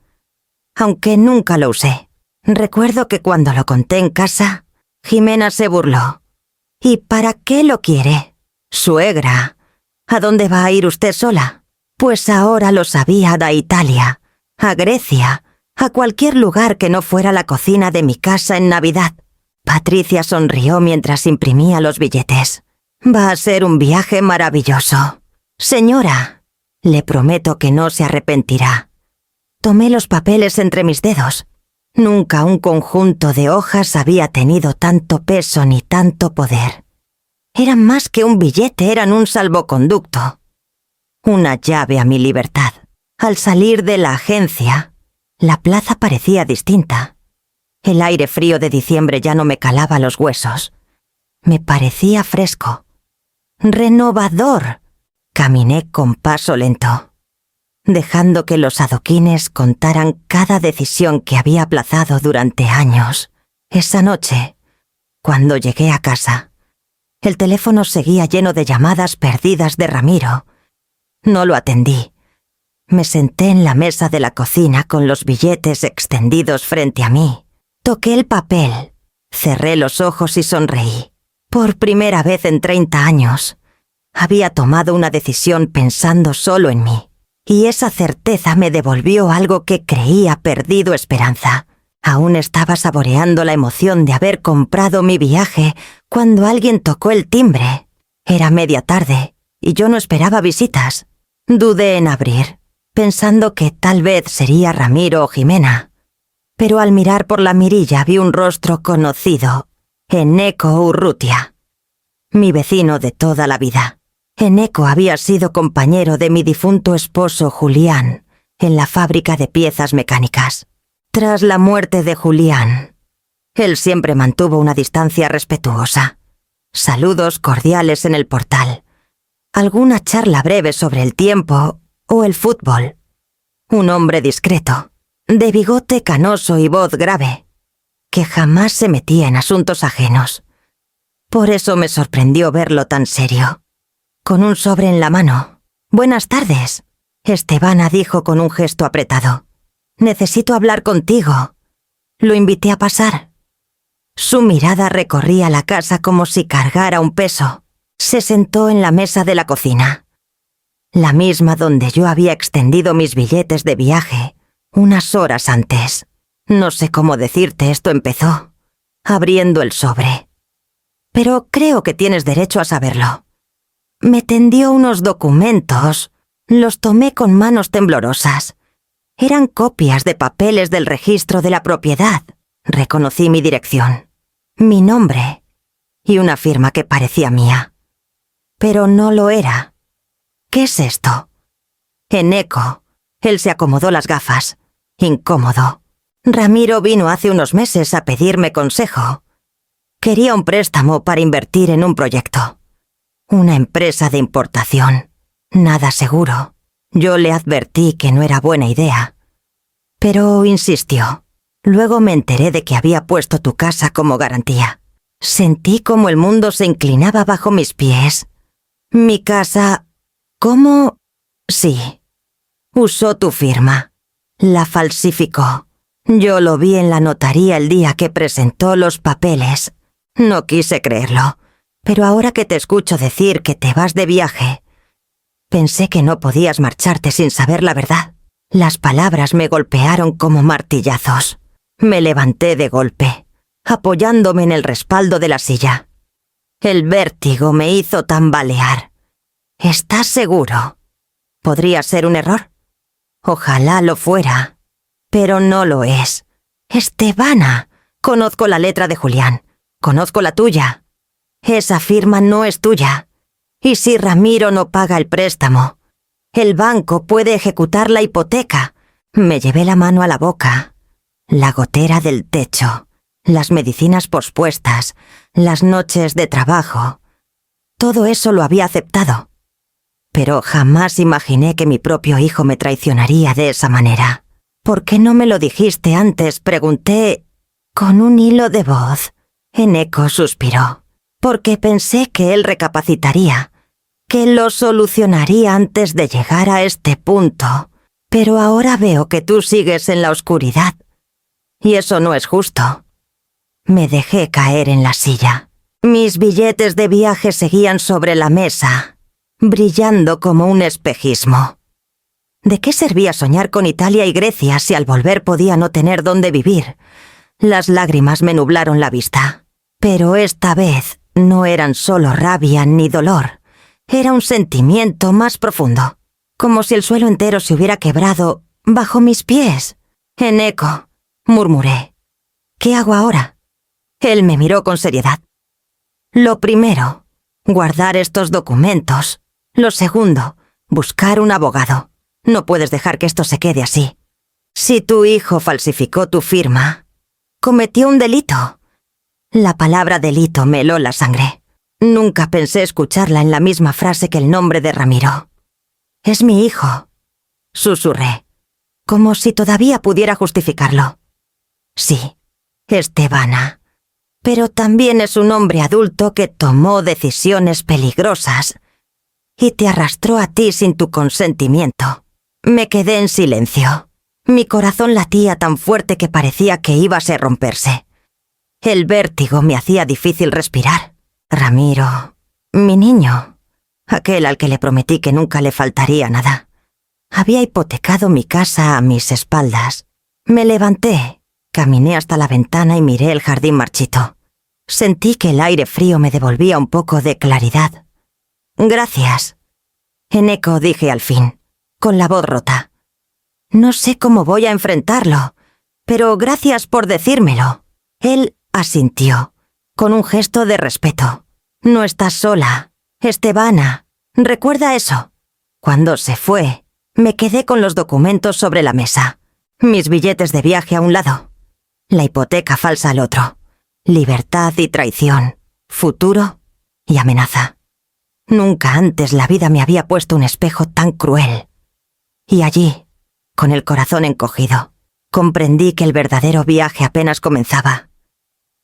aunque nunca lo usé. Recuerdo que cuando lo conté en casa, Jimena se burló. ¿Y para qué lo quiere? Suegra, ¿a dónde va a ir usted sola? Pues ahora lo sabía, a Italia, a Grecia, a cualquier lugar que no fuera la cocina de mi casa en Navidad. Patricia sonrió mientras imprimía los billetes. Va a ser un viaje maravilloso. Señora, le prometo que no se arrepentirá. Tomé los papeles entre mis dedos. Nunca un conjunto de hojas había tenido tanto peso ni tanto poder. Eran más que un billete, eran un salvoconducto. Una llave a mi libertad. Al salir de la agencia, la plaza parecía distinta. El aire frío de diciembre ya no me calaba los huesos. Me parecía fresco. ¡Renovador! Caminé con paso lento, dejando que los adoquines contaran cada decisión que había aplazado durante años. Esa noche, cuando llegué a casa, el teléfono seguía lleno de llamadas perdidas de Ramiro. No lo atendí. Me senté en la mesa de la cocina con los billetes extendidos frente a mí. Toqué el papel, cerré los ojos y sonreí. Por primera vez en 30 años, había tomado una decisión pensando solo en mí, y esa certeza me devolvió algo que creía perdido esperanza. Aún estaba saboreando la emoción de haber comprado mi viaje cuando alguien tocó el timbre. Era media tarde, y yo no esperaba visitas. Dudé en abrir, pensando que tal vez sería Ramiro o Jimena. Pero al mirar por la mirilla vi un rostro conocido, Eneko Urrutia, mi vecino de toda la vida. Eneko había sido compañero de mi difunto esposo Julián en la fábrica de piezas mecánicas. Tras la muerte de Julián, él siempre mantuvo una distancia respetuosa. Saludos cordiales en el portal. Alguna charla breve sobre el tiempo o el fútbol. Un hombre discreto, de bigote canoso y voz grave, que jamás se metía en asuntos ajenos. Por eso me sorprendió verlo tan serio, con un sobre en la mano. «Buenas tardes», Estebana dijo con un gesto apretado. «Necesito hablar contigo». Lo invité a pasar. Su mirada recorría la casa como si cargara un peso. Se sentó en la mesa de la cocina, la misma donde yo había extendido mis billetes de viaje unas horas antes. No sé cómo decirte, esto empezó abriendo el sobre. Pero creo que tienes derecho a saberlo. Me tendió unos documentos. Los tomé con manos temblorosas. Eran copias de papeles del registro de la propiedad. Reconocí mi dirección, mi nombre y una firma que parecía mía. Pero no lo era. ¿Qué es esto? Eneko. Él se acomodó las gafas. Incómodo. Ramiro vino hace unos meses a pedirme consejo. Quería un préstamo para invertir en un proyecto. Una empresa de importación. Nada seguro. Yo le advertí que no era buena idea. Pero insistió. Luego me enteré de que había puesto tu casa como garantía. Sentí como el mundo se inclinaba bajo mis pies. Mi casa... ¿Cómo? Sí. Usó tu firma. La falsificó. Yo lo vi en la notaría el día que presentó los papeles. No quise creerlo. Pero ahora que te escucho decir que te vas de viaje, pensé que no podías marcharte sin saber la verdad. Las palabras me golpearon como martillazos. Me levanté de golpe, apoyándome en el respaldo de la silla. El vértigo me hizo tambalear. ¿Estás seguro? ¿Podría ser un error? Ojalá lo fuera, pero no lo es. Estebana, conozco la letra de Julián, conozco la tuya. Esa firma no es tuya. Y si Ramiro no paga el préstamo, el banco puede ejecutar la hipoteca. Me llevé la mano a la boca. La gotera del techo, las medicinas pospuestas, las noches de trabajo. Todo eso lo había aceptado. Pero jamás imaginé que mi propio hijo me traicionaría de esa manera. ¿Por qué no me lo dijiste antes?, pregunté, con un hilo de voz. Eneko suspiró. Porque pensé que él recapacitaría, que lo solucionaría antes de llegar a este punto. Pero ahora veo que tú sigues en la oscuridad. Y eso no es justo. Me dejé caer en la silla. Mis billetes de viaje seguían sobre la mesa, brillando como un espejismo. ¿De qué servía soñar con Italia y Grecia si al volver podía no tener dónde vivir? Las lágrimas me nublaron la vista. Pero esta vez no eran solo rabia ni dolor. Era un sentimiento más profundo, como si el suelo entero se hubiera quebrado bajo mis pies. «Eneko», murmuré. «¿Qué hago ahora?» Él me miró con seriedad. «Lo primero, guardar estos documentos. Lo segundo, buscar un abogado. No puedes dejar que esto se quede así. Si tu hijo falsificó tu firma, cometió un delito. La palabra delito me heló la sangre. Nunca pensé escucharla en la misma frase que el nombre de Ramiro. Es mi hijo, susurré, como si todavía pudiera justificarlo. Sí, Estebana. Pero también es un hombre adulto que tomó decisiones peligrosas y te arrastró a ti sin tu consentimiento. Me quedé en silencio. Mi corazón latía tan fuerte que parecía que iba a romperse. El vértigo me hacía difícil respirar. Ramiro, mi niño, aquel al que le prometí que nunca le faltaría nada. Había hipotecado mi casa a mis espaldas. Me levanté, caminé hasta la ventana y miré el jardín marchito. Sentí que el aire frío me devolvía un poco de claridad. Gracias. En eco dije al fin, con la voz rota. No sé cómo voy a enfrentarlo, pero gracias por decírmelo. Él asintió, con un gesto de respeto. No estás sola, Estebana. Recuerda eso. Cuando se fue, me quedé con los documentos sobre la mesa. Mis billetes de viaje a un lado. La hipoteca falsa al otro. Libertad y traición. Futuro y amenaza. Nunca antes la vida me había puesto un espejo tan cruel. Y allí, con el corazón encogido, comprendí que el verdadero viaje apenas comenzaba.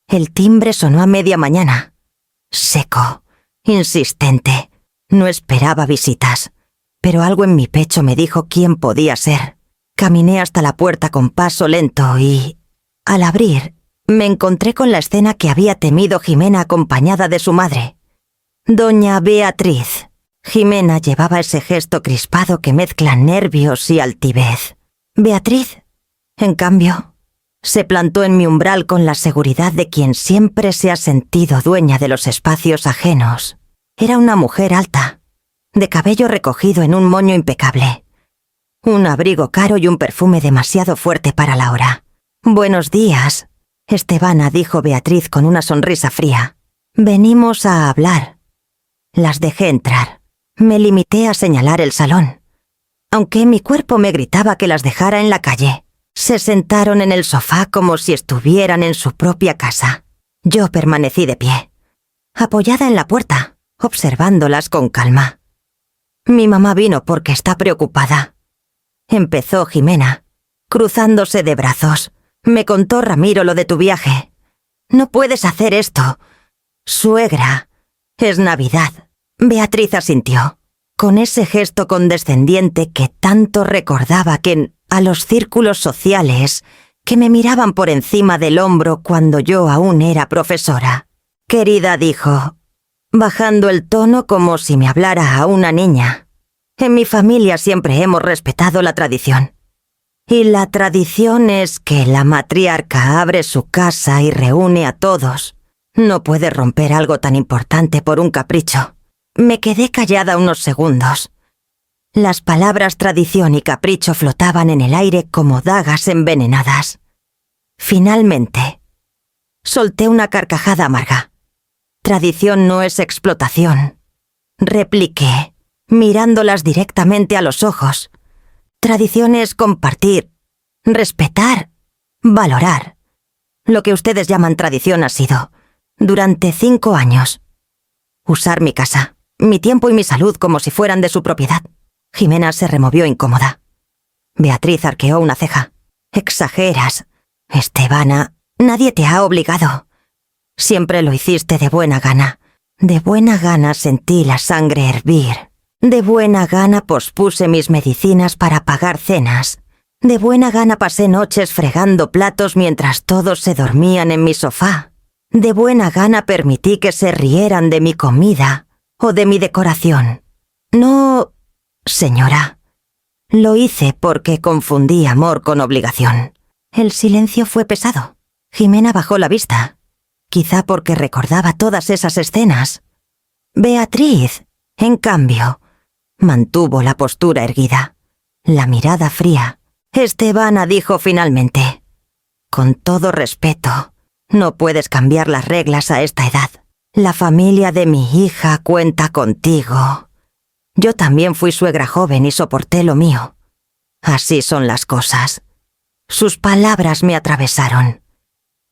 El timbre sonó a media mañana. Seco, insistente. No esperaba visitas, pero algo en mi pecho me dijo quién podía ser. Caminé hasta la puerta con paso lento y, al abrir, me encontré con la escena que había temido Jimena acompañada de su madre. Doña Beatriz. Jimena llevaba ese gesto crispado que mezcla nervios y altivez. Beatriz, en cambio, se plantó en mi umbral con la seguridad de quien siempre se ha sentido dueña de los espacios ajenos. Era una mujer alta, de cabello recogido en un moño impecable. Un abrigo caro y un perfume demasiado fuerte para la hora. Buenos días, Estebana, dijo Beatriz con una sonrisa fría. Venimos a hablar. Las dejé entrar. Me limité a señalar el salón. Aunque mi cuerpo me gritaba que las dejara en la calle. Se sentaron en el sofá como si estuvieran en su propia casa. Yo permanecí de pie, apoyada en la puerta, observándolas con calma. Mi mamá vino porque está preocupada. Empezó Jimena, cruzándose de brazos. Me contó Ramiro lo de tu viaje. No puedes hacer esto. Suegra, es Navidad. Beatriz asintió, con ese gesto condescendiente que tanto recordaba a los círculos sociales que me miraban por encima del hombro cuando yo aún era profesora. Querida, dijo, bajando el tono como si me hablara a una niña. En mi familia siempre hemos respetado la tradición. Y la tradición es que la matriarca abre su casa y reúne a todos. No puede romper algo tan importante por un capricho. Me quedé callada unos segundos. Las palabras tradición y capricho flotaban en el aire como dagas envenenadas. Finalmente, solté una carcajada amarga. Tradición no es explotación, repliqué, mirándolas directamente a los ojos. Tradición es compartir, respetar, valorar. Lo que ustedes llaman tradición ha sido, durante 5 años, usar mi casa, mi tiempo y mi salud como si fueran de su propiedad. Jimena se removió incómoda. Beatriz arqueó una ceja. Exageras. Estebana, nadie te ha obligado. Siempre lo hiciste de buena gana. De buena gana sentí la sangre hervir. De buena gana pospuse mis medicinas para pagar cenas. De buena gana pasé noches fregando platos mientras todos se dormían en mi sofá. De buena gana permití que se rieran de mi comida o de mi decoración. No, señora. Lo hice porque confundí amor con obligación. El silencio fue pesado. Jimena bajó la vista, quizá porque recordaba todas esas escenas. Beatriz, en cambio, mantuvo la postura erguida, la mirada fría. Estebana dijo finalmente, con todo respeto, no puedes cambiar las reglas a esta edad. La familia de mi hija cuenta contigo. Yo también fui suegra joven y soporté lo mío. Así son las cosas. Sus palabras me atravesaron.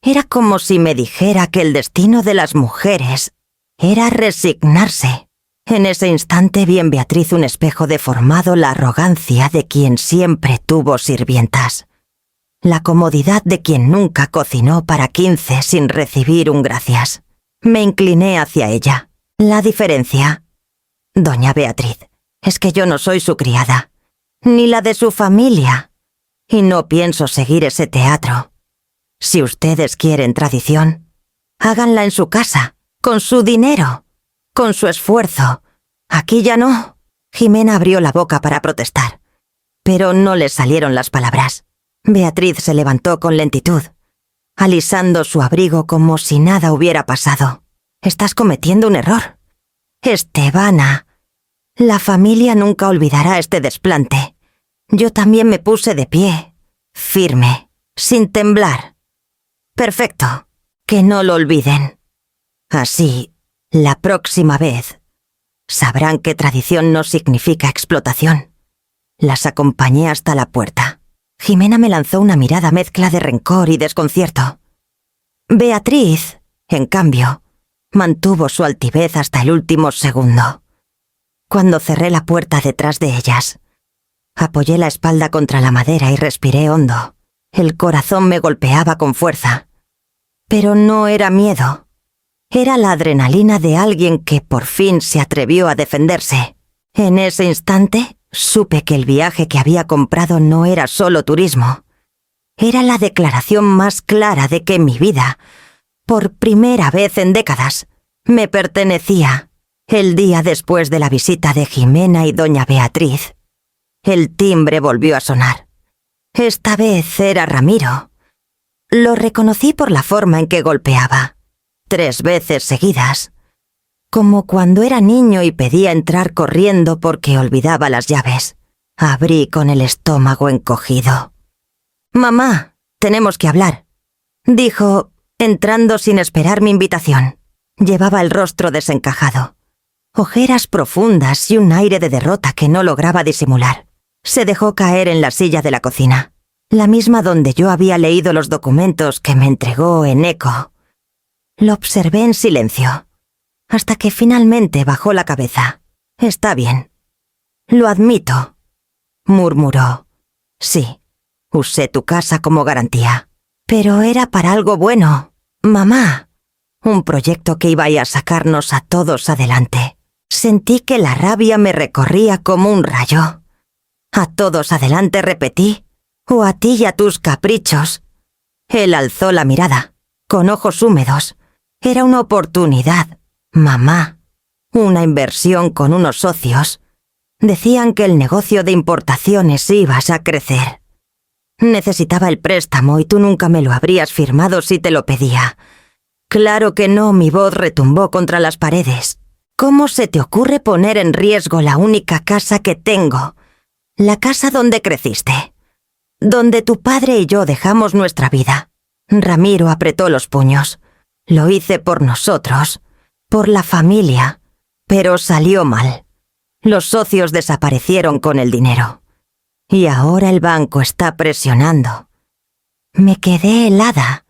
Era como si me dijera que el destino de las mujeres era resignarse. En ese instante vi en Beatriz un espejo deformado, la arrogancia de quien siempre tuvo sirvientas. La comodidad de quien nunca cocinó para 15 sin recibir un gracias. Me incliné hacia ella. La diferencia, doña Beatriz, es que yo no soy su criada, ni la de su familia, y no pienso seguir ese teatro. Si ustedes quieren tradición, háganla en su casa, con su dinero, con su esfuerzo. Aquí ya no. Jimena abrió la boca para protestar, pero no le salieron las palabras. Beatriz se levantó con lentitud, alisando su abrigo como si nada hubiera pasado. Estás cometiendo un error. Estebana, la familia nunca olvidará este desplante. Yo también me puse de pie, firme, sin temblar. Perfecto, que no lo olviden. Así, la próxima vez, sabrán que tradición no significa explotación. Las acompañé hasta la puerta. Jimena me lanzó una mirada mezcla de rencor y desconcierto. Beatriz, en cambio, mantuvo su altivez hasta el último segundo. Cuando cerré la puerta detrás de ellas, apoyé la espalda contra la madera y respiré hondo. El corazón me golpeaba con fuerza. Pero no era miedo. Era la adrenalina de alguien que por fin se atrevió a defenderse. En ese instante, supe que el viaje que había comprado no era solo turismo. Era la declaración más clara de que mi vida, por primera vez en décadas, me pertenecía. El día después de la visita de Jimena y doña Beatriz, el timbre volvió a sonar. Esta vez era Ramiro. Lo reconocí por la forma en que golpeaba, 3 veces seguidas, como cuando era niño y pedía entrar corriendo porque olvidaba las llaves. Abrí con el estómago encogido. «Mamá, tenemos que hablar», dijo, entrando sin esperar mi invitación. Llevaba el rostro desencajado, ojeras profundas y un aire de derrota que no lograba disimular. Se dejó caer en la silla de la cocina, la misma donde yo había leído los documentos que me entregó Eneko. Lo observé en silencio, hasta que finalmente bajó la cabeza. «Está bien. Lo admito», murmuró. «Sí, usé tu casa como garantía. Pero era para algo bueno, mamá. Un proyecto que iba a sacarnos a todos adelante». Sentí que la rabia me recorría como un rayo. «¿A todos adelante?» repetí. «¿O a ti y a tus caprichos?» Él alzó la mirada, con ojos húmedos. «Era una oportunidad, mamá. Una inversión con unos socios. Decían que el negocio de importaciones ibas a crecer. Necesitaba el préstamo y tú nunca me lo habrías firmado si te lo pedía». «Claro que no», mi voz retumbó contra las paredes. «¿Cómo se te ocurre poner en riesgo la única casa que tengo? La casa donde creciste, donde tu padre y yo dejamos nuestra vida». Ramiro apretó los puños. «Lo hice por nosotros, por la familia, pero salió mal. Los socios desaparecieron con el dinero. Y ahora el banco está presionando». Me quedé helada.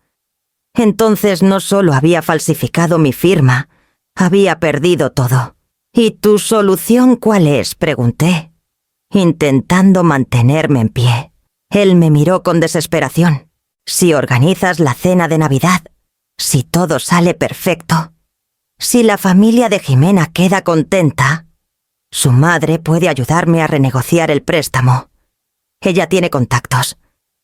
Entonces no solo había falsificado mi firma, había perdido todo. «¿Y tu solución cuál es?», pregunté, intentando mantenerme en pie. Él me miró con desesperación. «Si organizas la cena de Navidad, si todo sale perfecto, si la familia de Jimena queda contenta, su madre puede ayudarme a renegociar el préstamo. Ella tiene contactos.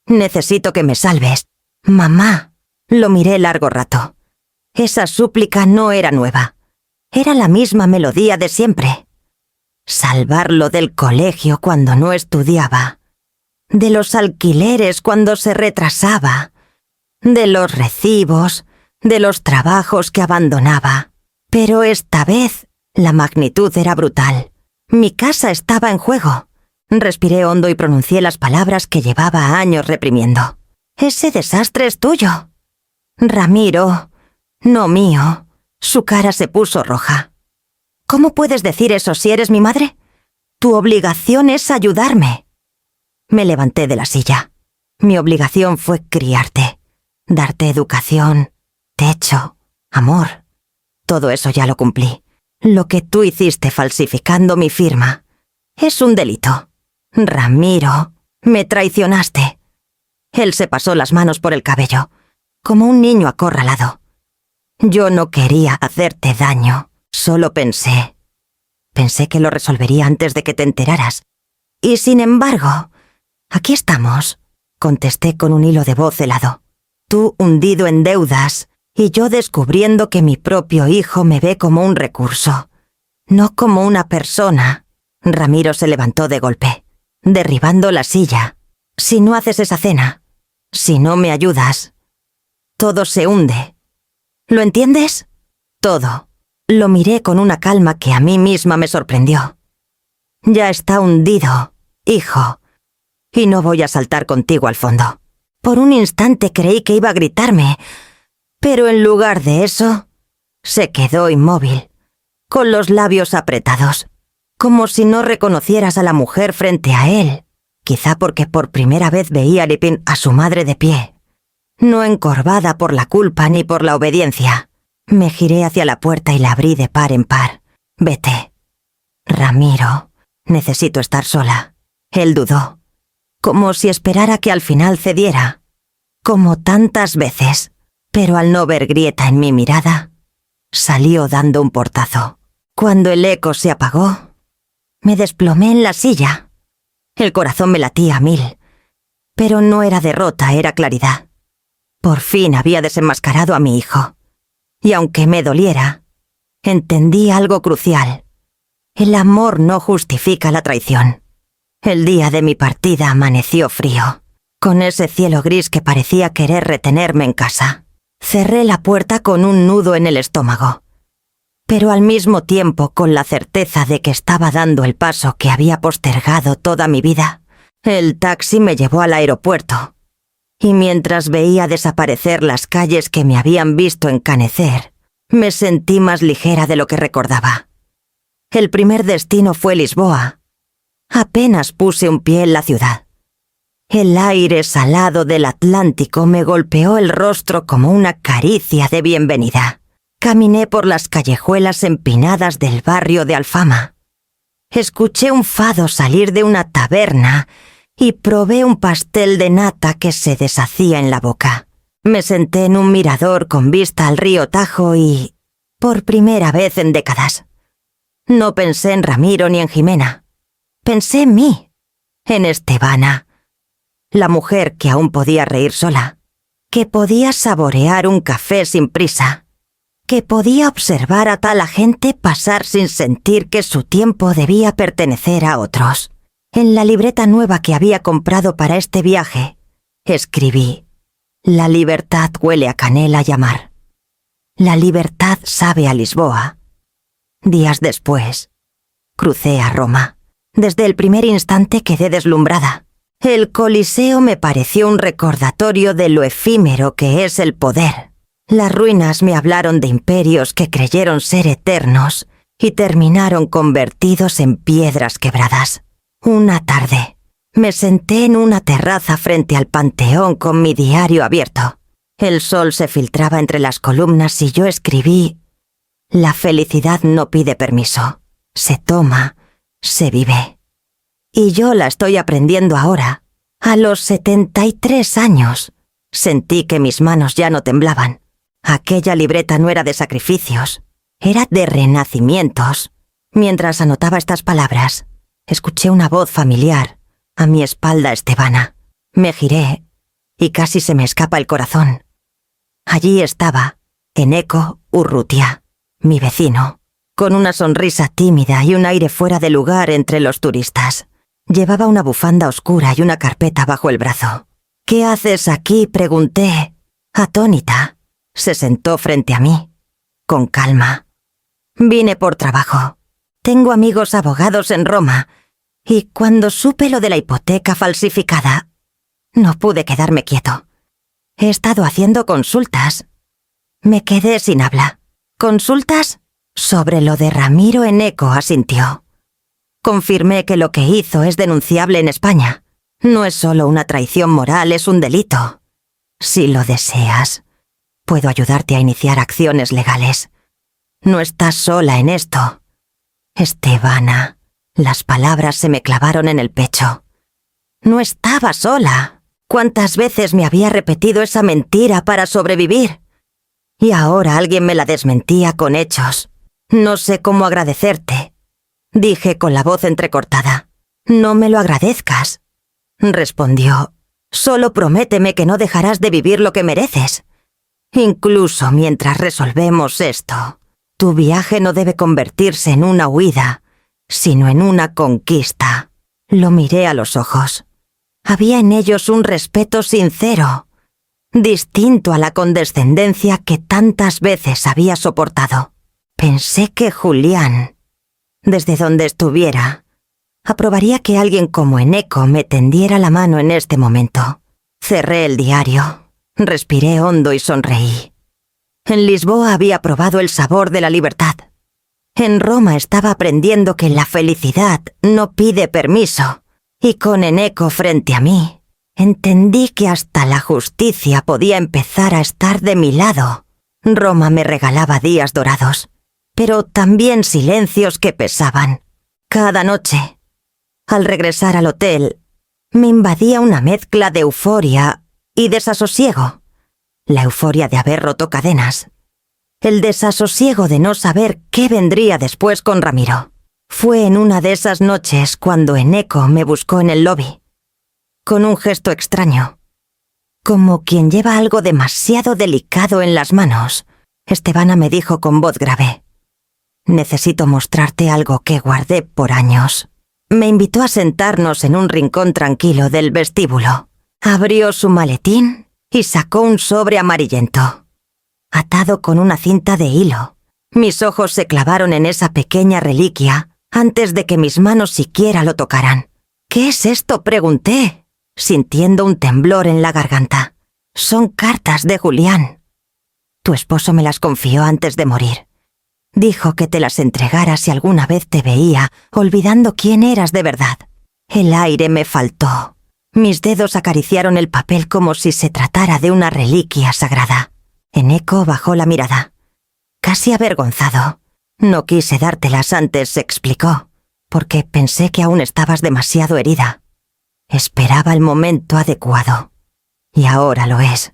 Necesito que me salves, mamá». Lo miré largo rato. Esa súplica no era nueva. Era la misma melodía de siempre. Salvarlo del colegio cuando no estudiaba, de los alquileres cuando se retrasaba, de los recibos, de los trabajos que abandonaba. Pero esta vez la magnitud era brutal. Mi casa estaba en juego. Respiré hondo y pronuncié las palabras que llevaba años reprimiendo. «Ese desastre es tuyo, Ramiro, no mío. Su cara se puso roja. ¿Cómo puedes decir eso si eres mi madre? Tu obligación es ayudarme. Me levanté de la silla. Mi obligación fue criarte, darte educación, techo, amor. Todo eso ya lo cumplí. Lo que tú hiciste falsificando mi firma es un delito. Ramiro, me traicionaste. Él se pasó las manos por el cabello, como un niño acorralado. Yo no quería hacerte daño, solo pensé que lo resolvería antes de que te enteraras. Y sin embargo, aquí estamos, contesté con un hilo de voz helado. Tú hundido en deudas y yo descubriendo que mi propio hijo me ve como un recurso, no como una persona. Ramiro se levantó de golpe, derribando la silla. Si no haces esa cena, si no me ayudas, todo se hunde. ¿Lo entiendes? Todo. Lo miré con una calma que a mí misma me sorprendió. Ya está hundido, hijo, y no voy a saltar contigo al fondo. Por un instante creí que iba a gritarme, pero en lugar de eso, se quedó inmóvil, con los labios apretados, como si no reconocieras a la mujer frente a él, quizá porque por primera vez veía a su madre de pie, no encorvada por la culpa ni por la obediencia. Me giré hacia la puerta y la abrí de par en par. Vete. Ramiro, necesito estar sola. Él dudó, como si esperara que al final cediera, como tantas veces, pero al no ver grieta en mi mirada, salió dando un portazo. Cuando el eco se apagó, me desplomé en la silla. El corazón me latía a 1000, pero no era derrota, era claridad. Por fin había desenmascarado a mi hijo. Y aunque me doliera, entendí algo crucial. El amor no justifica la traición. El día de mi partida amaneció frío, con ese cielo gris que parecía querer retenerme en casa. Cerré la puerta con un nudo en el estómago, pero al mismo tiempo con la certeza de que estaba dando el paso que había postergado toda mi vida. El taxi me llevó al aeropuerto. Y mientras veía desaparecer las calles que me habían visto encanecer, me sentí más ligera de lo que recordaba. El primer destino fue Lisboa. Apenas puse un pie en la ciudad. El aire salado del Atlántico me golpeó el rostro como una caricia de bienvenida. Caminé por las callejuelas empinadas del barrio de Alfama. Escuché un fado salir de una taberna y probé un pastel de nata que se deshacía en la boca. Me senté en un mirador con vista al río Tajo y, por primera vez en décadas, no pensé en Ramiro ni en Jimena. Pensé en mí, en Estebana, la mujer que aún podía reír sola, que podía saborear un café sin prisa, que podía observar a tal gente pasar sin sentir que su tiempo debía pertenecer a otros. En la libreta nueva que había comprado para este viaje, escribí: la libertad huele a canela y a mar. La libertad sabe a Lisboa. Días después, crucé a Roma. Desde el primer instante quedé deslumbrada. El Coliseo me pareció un recordatorio de lo efímero que es el poder. Las ruinas me hablaron de imperios que creyeron ser eternos y terminaron convertidos en piedras quebradas. Una tarde, me senté en una terraza frente al Panteón con mi diario abierto. El sol se filtraba entre las columnas y yo escribí: la felicidad no pide permiso, se toma, se vive. Y yo la estoy aprendiendo ahora. A los 73 años, sentí que mis manos ya no temblaban. Aquella libreta no era de sacrificios, era de renacimientos. Mientras anotaba estas palabras, escuché una voz familiar a mi espalda estebana. Me giré y casi se me escapa el corazón. Allí estaba Eneko Urrutia, mi vecino, con una sonrisa tímida y un aire fuera de lugar entre los turistas. Llevaba una bufanda oscura y una carpeta bajo el brazo. «¿Qué haces aquí?», pregunté, atónita. Se sentó frente a mí, con calma. «Vine por trabajo. Tengo amigos abogados en Roma, y cuando supe lo de la hipoteca falsificada, no pude quedarme quieto. He estado haciendo consultas». Me quedé sin habla. ¿Consultas? Sobre lo de Ramiro Eneko, asintió. Confirmé que lo que hizo es denunciable en España. No es solo una traición moral, es un delito. Si lo deseas, puedo ayudarte a iniciar acciones legales. No estás sola en esto. Estevana, las palabras se me clavaron en el pecho. No estaba sola. ¿Cuántas veces me había repetido esa mentira para sobrevivir? Y ahora alguien me la desmentía con hechos. No sé cómo agradecerte, dije con la voz entrecortada. No me lo agradezcas, respondió. Solo prométeme que no dejarás de vivir lo que mereces. Incluso mientras resolvemos esto, tu viaje no debe convertirse en una huida, sino en una conquista. Lo miré a los ojos. Había en ellos un respeto sincero, distinto a la condescendencia que tantas veces había soportado. Pensé que Julián, desde donde estuviera, aprobaría que alguien como Eneko me tendiera la mano en este momento. Cerré el diario, respiré hondo y sonreí. En Lisboa había probado el sabor de la libertad. En Roma estaba aprendiendo que la felicidad no pide permiso, y con Eneko frente a mí, entendí que hasta la justicia podía empezar a estar de mi lado. Roma me regalaba días dorados, pero también silencios que pesaban. Cada noche, al regresar al hotel, me invadía una mezcla de euforia y desasosiego. La euforia de haber roto cadenas. El desasosiego de no saber qué vendría después con Ramiro. Fue en una de esas noches cuando Eneko me buscó en el lobby, con un gesto extraño, como quien lleva algo demasiado delicado en las manos. Estevana me dijo con voz grave: necesito mostrarte algo que guardé por años. Me invitó a sentarnos en un rincón tranquilo del vestíbulo. Abrió su maletín y sacó un sobre amarillento, atado con una cinta de hilo. Mis ojos se clavaron en esa pequeña reliquia antes de que mis manos siquiera lo tocaran. ¿Qué es esto?, pregunté, sintiendo un temblor en la garganta. Son cartas de Julián. Tu esposo me las confió antes de morir. Dijo que te las entregara si alguna vez te veía, olvidando quién eras de verdad. El aire me faltó. Mis dedos acariciaron el papel como si se tratara de una reliquia sagrada. Eneko bajó la mirada, casi avergonzado. No quise dártelas antes, se explicó, porque pensé que aún estabas demasiado herida. Esperaba el momento adecuado. Y ahora lo es.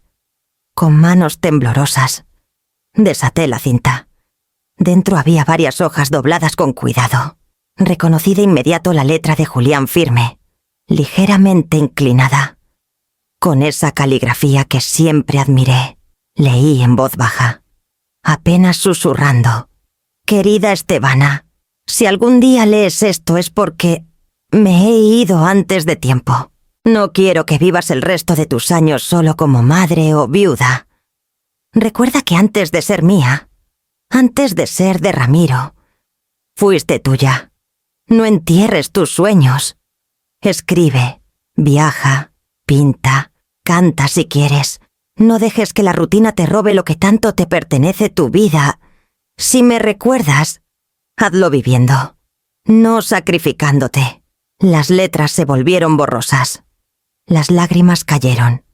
Con manos temblorosas, desaté la cinta. Dentro había varias hojas dobladas con cuidado. Reconocí de inmediato la letra de Julián firme, ligeramente inclinada. Con esa caligrafía que siempre admiré, leí en voz baja, apenas susurrando: querida Estevana, si algún día lees esto es porque me he ido antes de tiempo. No quiero que vivas el resto de tus años solo como madre o viuda. Recuerda que antes de ser mía, antes de ser de Ramiro, fuiste tuya. No entierres tus sueños. Escribe, viaja, pinta, canta si quieres. No dejes que la rutina te robe lo que tanto te pertenece, tu vida. Si me recuerdas, hazlo viviendo, no sacrificándote. Las letras se volvieron borrosas. Las lágrimas cayeron,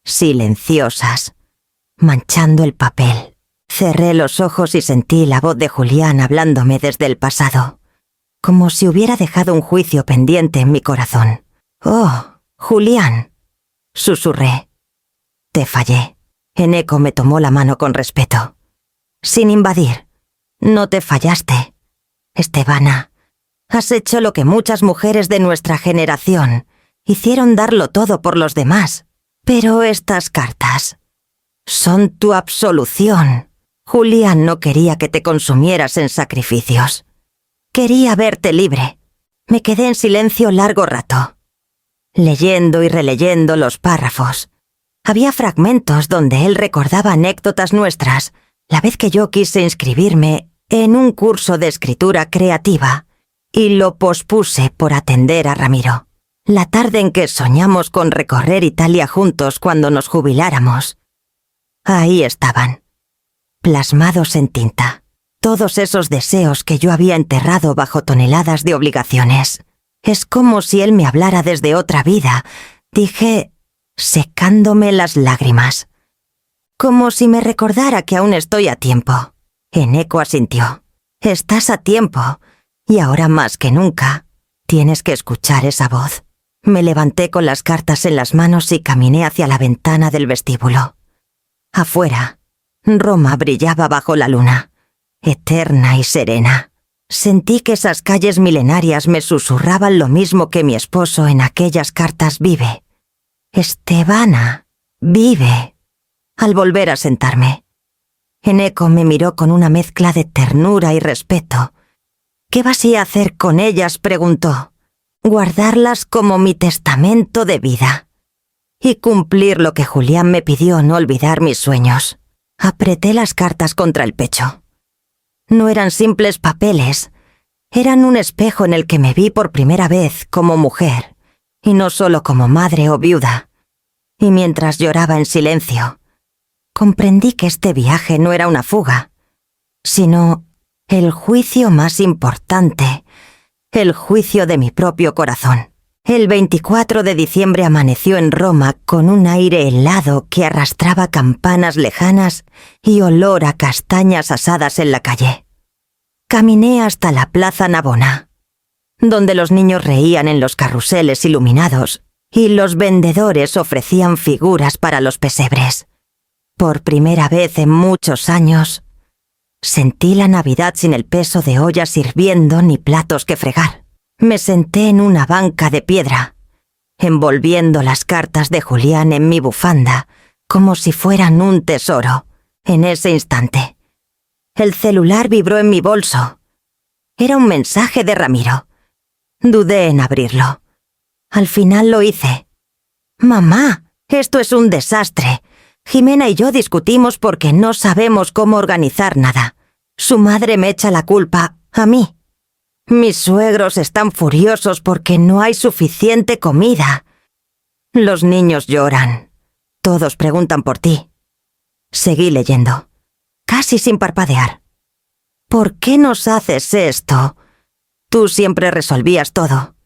silenciosas, manchando el papel. Cerré los ojos y sentí la voz de Julián hablándome desde el pasado, como si hubiera dejado un juicio pendiente en mi corazón. «Oh, Julián», susurré. «Te fallé». Eneko me tomó la mano con respeto. «Sin invadir. No te fallaste. Estevana, has hecho lo que muchas mujeres de nuestra generación hicieron, darlo todo por los demás. Pero estas cartas son tu absolución. Julián no quería que te consumieras en sacrificios. Quería verte libre». Me quedé en silencio largo rato, leyendo y releyendo los párrafos. Había fragmentos donde él recordaba anécdotas nuestras, la vez que yo quise inscribirme en un curso de escritura creativa y lo pospuse por atender a Ramiro. La tarde en que soñamos con recorrer Italia juntos cuando nos jubiláramos. Ahí estaban. plasmados en tinta. Todos esos deseos que yo había enterrado bajo toneladas de obligaciones. Es como si él me hablara desde otra vida, dije, secándome las lágrimas. Como si me recordara que aún estoy a tiempo. Eneko asintió. Estás a tiempo, y ahora más que nunca, tienes que escuchar esa voz. Me levanté con las cartas en las manos y caminé hacia la ventana del vestíbulo. Afuera, Roma brillaba bajo la luna, eterna y serena. Sentí que esas calles milenarias me susurraban lo mismo que mi esposo en aquellas cartas. Vive. Estebana, vive. Al volver a sentarme, Eneko me miró con una mezcla de ternura y respeto. ¿Qué vas a hacer con ellas?, preguntó. Guardarlas como mi testamento de vida. Y cumplir lo que Julián me pidió, no olvidar mis sueños. Apreté las cartas contra el pecho. No eran simples papeles, eran un espejo en el que me vi por primera vez como mujer, y no solo como madre o viuda. Y mientras lloraba en silencio, comprendí que este viaje no era una fuga, sino el juicio más importante, el juicio de mi propio corazón. El 24 de diciembre amaneció en Roma con un aire helado que arrastraba campanas lejanas y olor a castañas asadas en la calle. Caminé hasta la Plaza Navona, donde los niños reían en los carruseles iluminados y los vendedores ofrecían figuras para los pesebres. Por primera vez en muchos años, sentí la Navidad sin el peso de ollas hirviendo ni platos que fregar. Me senté en una banca de piedra, envolviendo las cartas de Julián en mi bufanda, como si fueran un tesoro. En ese instante, el celular vibró en mi bolso. Era un mensaje de Ramiro. Dudé en abrirlo. Al final lo hice. «Mamá, esto es un desastre. Jimena y yo discutimos porque no sabemos cómo organizar nada. Su madre me echa la culpa a mí. Mis suegros están furiosos porque no hay suficiente comida. Los niños lloran. Todos preguntan por ti». Seguí leyendo, casi sin parpadear. «¿Por qué nos haces esto? Tú siempre resolvías todo.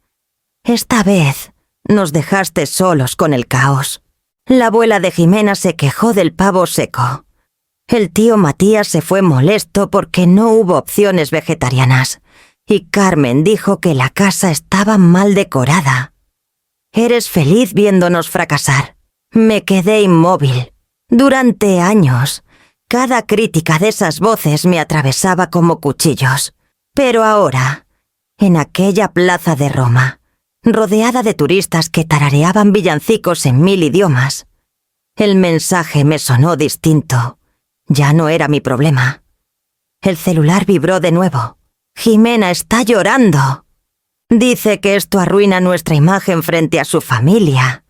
Esta vez nos dejaste solos con el caos. La abuela de Jimena se quejó del pavo seco. El tío Matías se fue molesto porque no hubo opciones vegetarianas. Y Carmen dijo que la casa estaba mal decorada. Eres feliz viéndonos fracasar». Me quedé inmóvil. Durante años, cada crítica de esas voces me atravesaba como cuchillos. Pero ahora, en aquella plaza de Roma, rodeada de turistas que tarareaban villancicos en 1000 idiomas, el mensaje me sonó distinto. Ya no era mi problema. El celular vibró de nuevo. «Jimena está llorando. Dice que esto arruina nuestra imagen frente a su familia.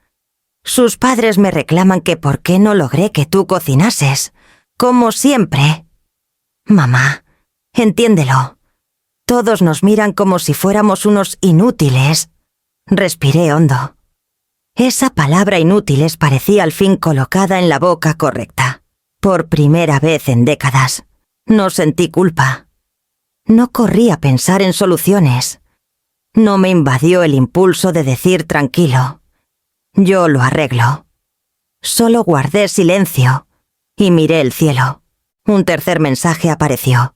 Sus padres me reclaman que por qué no logré que tú cocinases, como siempre. Mamá, entiéndelo. Todos nos miran como si fuéramos unos inútiles». Respiré hondo. Esa palabra inútiles parecía al fin colocada en la boca correcta. Por primera vez en décadas, no sentí culpa. No corrí a pensar en soluciones. No me invadió el impulso de decir tranquilo. Yo lo arreglo. Solo guardé silencio y miré el cielo. Un tercer mensaje apareció.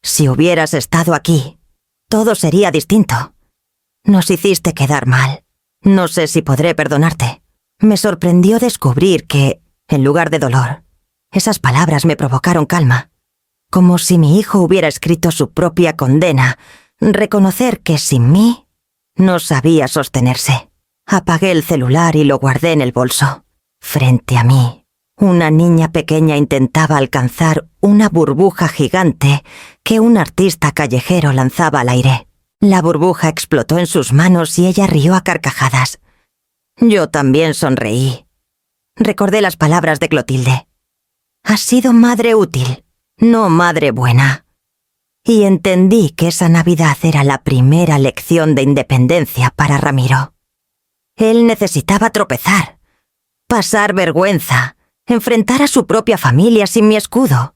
«Si hubieras estado aquí, todo sería distinto. Nos hiciste quedar mal. No sé si podré perdonarte». Me sorprendió descubrir que, en lugar de dolor, esas palabras me provocaron calma. Como si mi hijo hubiera escrito su propia condena, reconocer que sin mí no sabía sostenerse. Apagué el celular y lo guardé en el bolso. Frente a mí, una niña pequeña intentaba alcanzar una burbuja gigante que un artista callejero lanzaba al aire. La burbuja explotó en sus manos y ella rió a carcajadas. Yo también sonreí. Recordé las palabras de Clotilde. «Has sido madre útil, no madre buena». Y entendí que esa Navidad era la primera lección de independencia para Ramiro. Él necesitaba tropezar, pasar vergüenza, enfrentar a su propia familia sin mi escudo.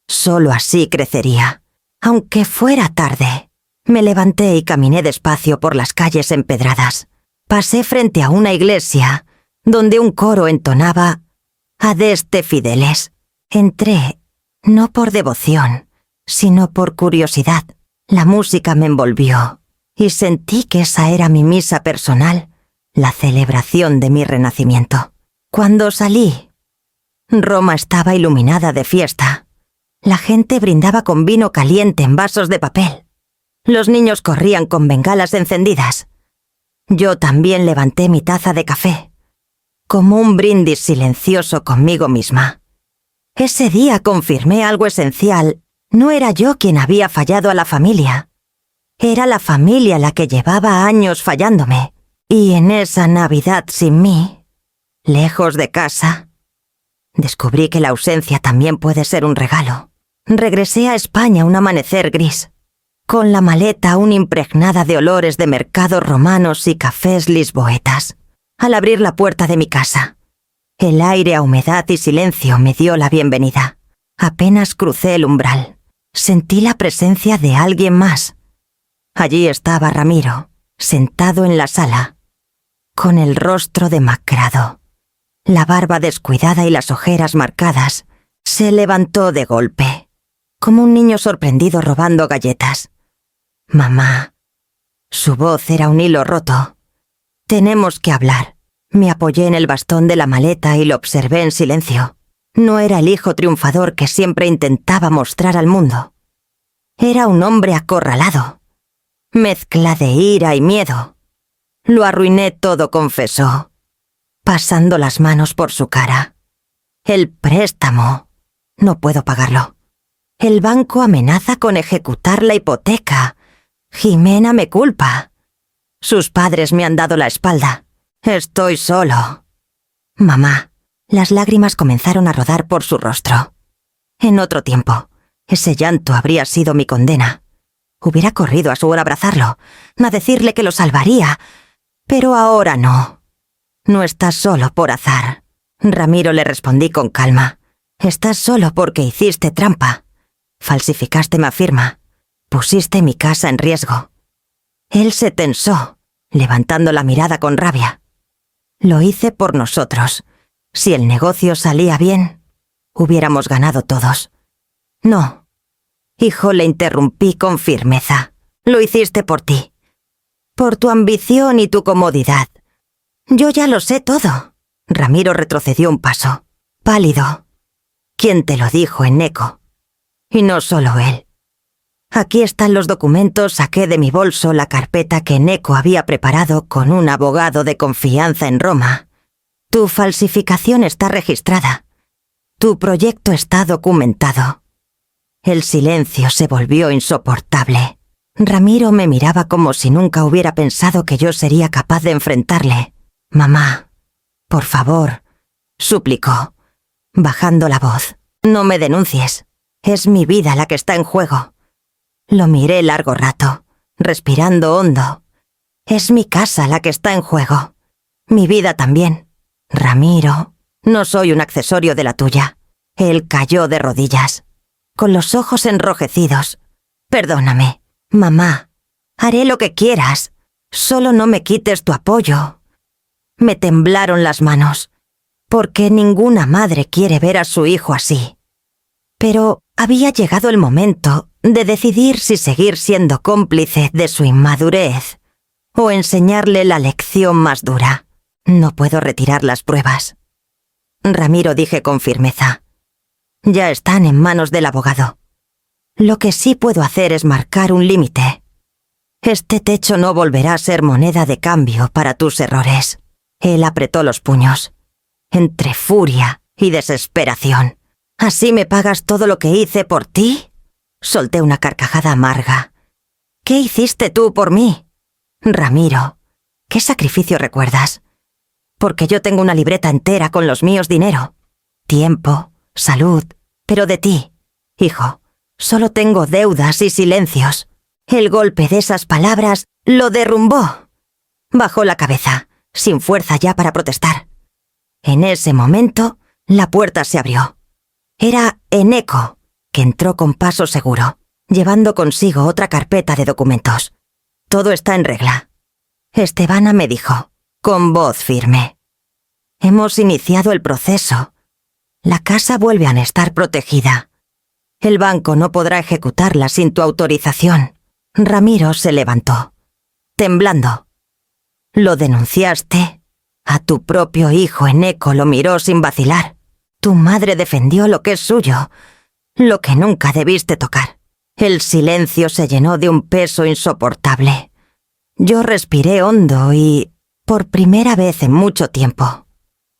Solo así crecería. Aunque fuera tarde. Me levanté y caminé despacio por las calles empedradas. Pasé frente a una iglesia, donde un coro entonaba Adeste Fideles. Entré, no por devoción, sino por curiosidad. La música me envolvió, y sentí que esa era mi misa personal, la celebración de mi renacimiento. Cuando salí, Roma estaba iluminada de fiesta. La gente brindaba con vino caliente en vasos de papel. Los niños corrían con bengalas encendidas. Yo también levanté mi taza de café, como un brindis silencioso conmigo misma. Ese día confirmé algo esencial. No era yo quien había fallado a la familia. Era la familia la que llevaba años fallándome. Y en esa Navidad sin mí, lejos de casa, descubrí que la ausencia también puede ser un regalo. Regresé a España un amanecer gris, con la maleta aún impregnada de olores de mercados romanos y cafés lisboetas. Al abrir la puerta de mi casa, el aire a humedad y silencio me dio la bienvenida. Apenas crucé el umbral, sentí la presencia de alguien más. Allí estaba Ramiro, sentado en la sala, con el rostro demacrado, la barba descuidada y las ojeras marcadas. Se levantó de golpe, como un niño sorprendido robando galletas. «Mamá». Su voz era un hilo roto. «Tenemos que hablar». Me apoyé en el bastón de la maleta y lo observé en silencio. No era el hijo triunfador que siempre intentaba mostrar al mundo. Era un hombre acorralado, mezcla de ira y miedo. «Lo arruiné todo», confesó, pasando las manos por su cara. «El préstamo. No puedo pagarlo. El banco amenaza con ejecutar la hipoteca. Jimena me culpa. Sus padres me han dado la espalda. Estoy solo». «Mamá». Las lágrimas comenzaron a rodar por su rostro. En otro tiempo, ese llanto habría sido mi condena. Hubiera corrido a su hora a abrazarlo, a decirle que lo salvaría. Pero ahora no. «No estás solo por azar». Ramiro, le respondí con calma. «Estás solo porque hiciste trampa. Falsificaste mi firma. Pusiste mi casa en riesgo». Él se tensó, levantando la mirada con rabia. «Lo hice por nosotros. Si el negocio salía bien, hubiéramos ganado todos». «No». «Hijo», le interrumpí con firmeza. «Lo hiciste por ti. Por tu ambición y tu comodidad. Yo ya lo sé todo». Ramiro retrocedió un paso, pálido. «¿Quién te lo dijo, Eneko?» «Y no solo él. Aquí están los documentos». Saqué de mi bolso la carpeta que Eneko había preparado con un abogado de confianza en Roma. «Tu falsificación está registrada. Tu proyecto está documentado». El silencio se volvió insoportable. Ramiro me miraba como si nunca hubiera pensado que yo sería capaz de enfrentarle. «Mamá, por favor», suplicó, bajando la voz. «No me denuncies. Es mi vida la que está en juego». Lo miré largo rato, respirando hondo. «Es mi casa la que está en juego. Mi vida también. Ramiro, no soy un accesorio de la tuya». Él cayó de rodillas, con los ojos enrojecidos. «Perdóname, mamá. Haré lo que quieras. Solo no me quites tu apoyo». Me temblaron las manos, porque ninguna madre quiere ver a su hijo así. Pero había llegado el momento de decidir si seguir siendo cómplice de su inmadurez o enseñarle la lección más dura. «No puedo retirar las pruebas». «Ramiro», dije con firmeza, «ya están en manos del abogado. Lo que sí puedo hacer es marcar un límite. Este techo no volverá a ser moneda de cambio para tus errores». Él apretó los puños, entre furia y desesperación. «¿Así me pagas todo lo que hice por ti?». Solté una carcajada amarga. «¿Qué hiciste tú por mí?». «Ramiro, ¿qué sacrificio recuerdas? Porque yo tengo una libreta entera con los míos dinero, tiempo, salud, pero de ti, hijo, solo tengo deudas y silencios». El golpe de esas palabras lo derrumbó. Bajó la cabeza, sin fuerza ya para protestar. En ese momento, la puerta se abrió. Era Eneko, que entró con paso seguro, llevando consigo otra carpeta de documentos. Todo está en regla. Estebana me dijo, con voz firme. Hemos iniciado el proceso. La casa vuelve a estar protegida. El banco no podrá ejecutarla sin tu autorización. Ramiro se levantó, temblando. ¿Lo denunciaste? A tu propio hijo Eneko lo miró sin vacilar. Tu madre defendió lo que es suyo, lo que nunca debiste tocar. El silencio se llenó de un peso insoportable. Yo respiré hondo y, por primera vez en mucho tiempo,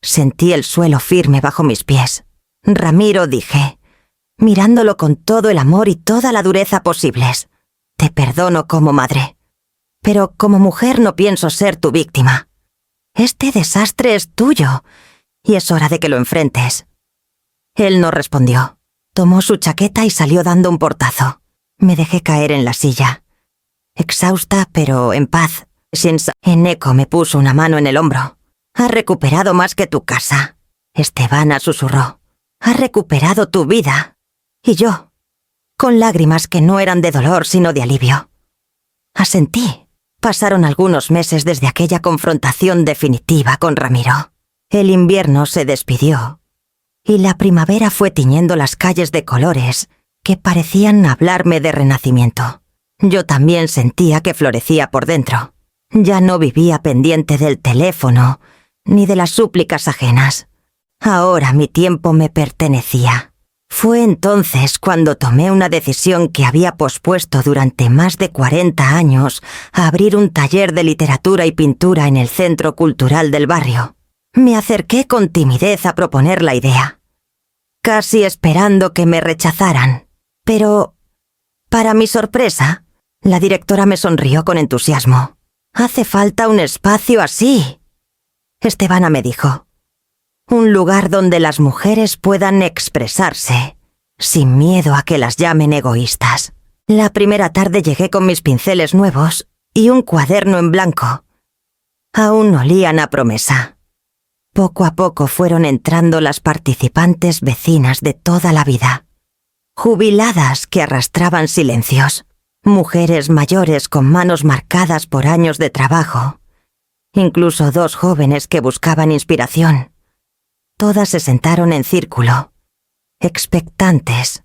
sentí el suelo firme bajo mis pies. Ramiro, dije, mirándolo con todo el amor y toda la dureza posibles. Te perdono como madre, pero como mujer no pienso ser tu víctima. Este desastre es tuyo, y es hora de que lo enfrentes. Él no respondió. Tomó su chaqueta y salió dando un portazo. Me dejé caer en la silla. Exhausta, pero en paz. Eneko me puso una mano en el hombro. Has recuperado más que tu casa. Estebana susurró. Has recuperado tu vida. Y yo, con lágrimas que no eran de dolor sino de alivio. Asentí. Pasaron algunos meses desde aquella confrontación definitiva con Ramiro. El invierno se despidió, y la primavera fue tiñendo las calles de colores que parecían hablarme de renacimiento. Yo también sentía que florecía por dentro. Ya no vivía pendiente del teléfono, ni de las súplicas ajenas. Ahora mi tiempo me pertenecía. Fue entonces cuando tomé una decisión que había pospuesto durante más de 40 años a abrir un taller de literatura y pintura en el centro cultural del barrio. Me acerqué con timidez a proponer la idea, casi esperando que me rechazaran. Pero, para mi sorpresa, la directora me sonrió con entusiasmo. «Hace falta un espacio así», Estebana me dijo. Un lugar donde las mujeres puedan expresarse, sin miedo a que las llamen egoístas. La primera tarde llegué con mis pinceles nuevos y un cuaderno en blanco. Aún olían a promesa. Poco a poco fueron entrando las participantes vecinas de toda la vida. Jubiladas que arrastraban silencios. Mujeres mayores con manos marcadas por años de trabajo. Incluso 2 jóvenes que buscaban inspiración. Todas se sentaron en círculo, expectantes.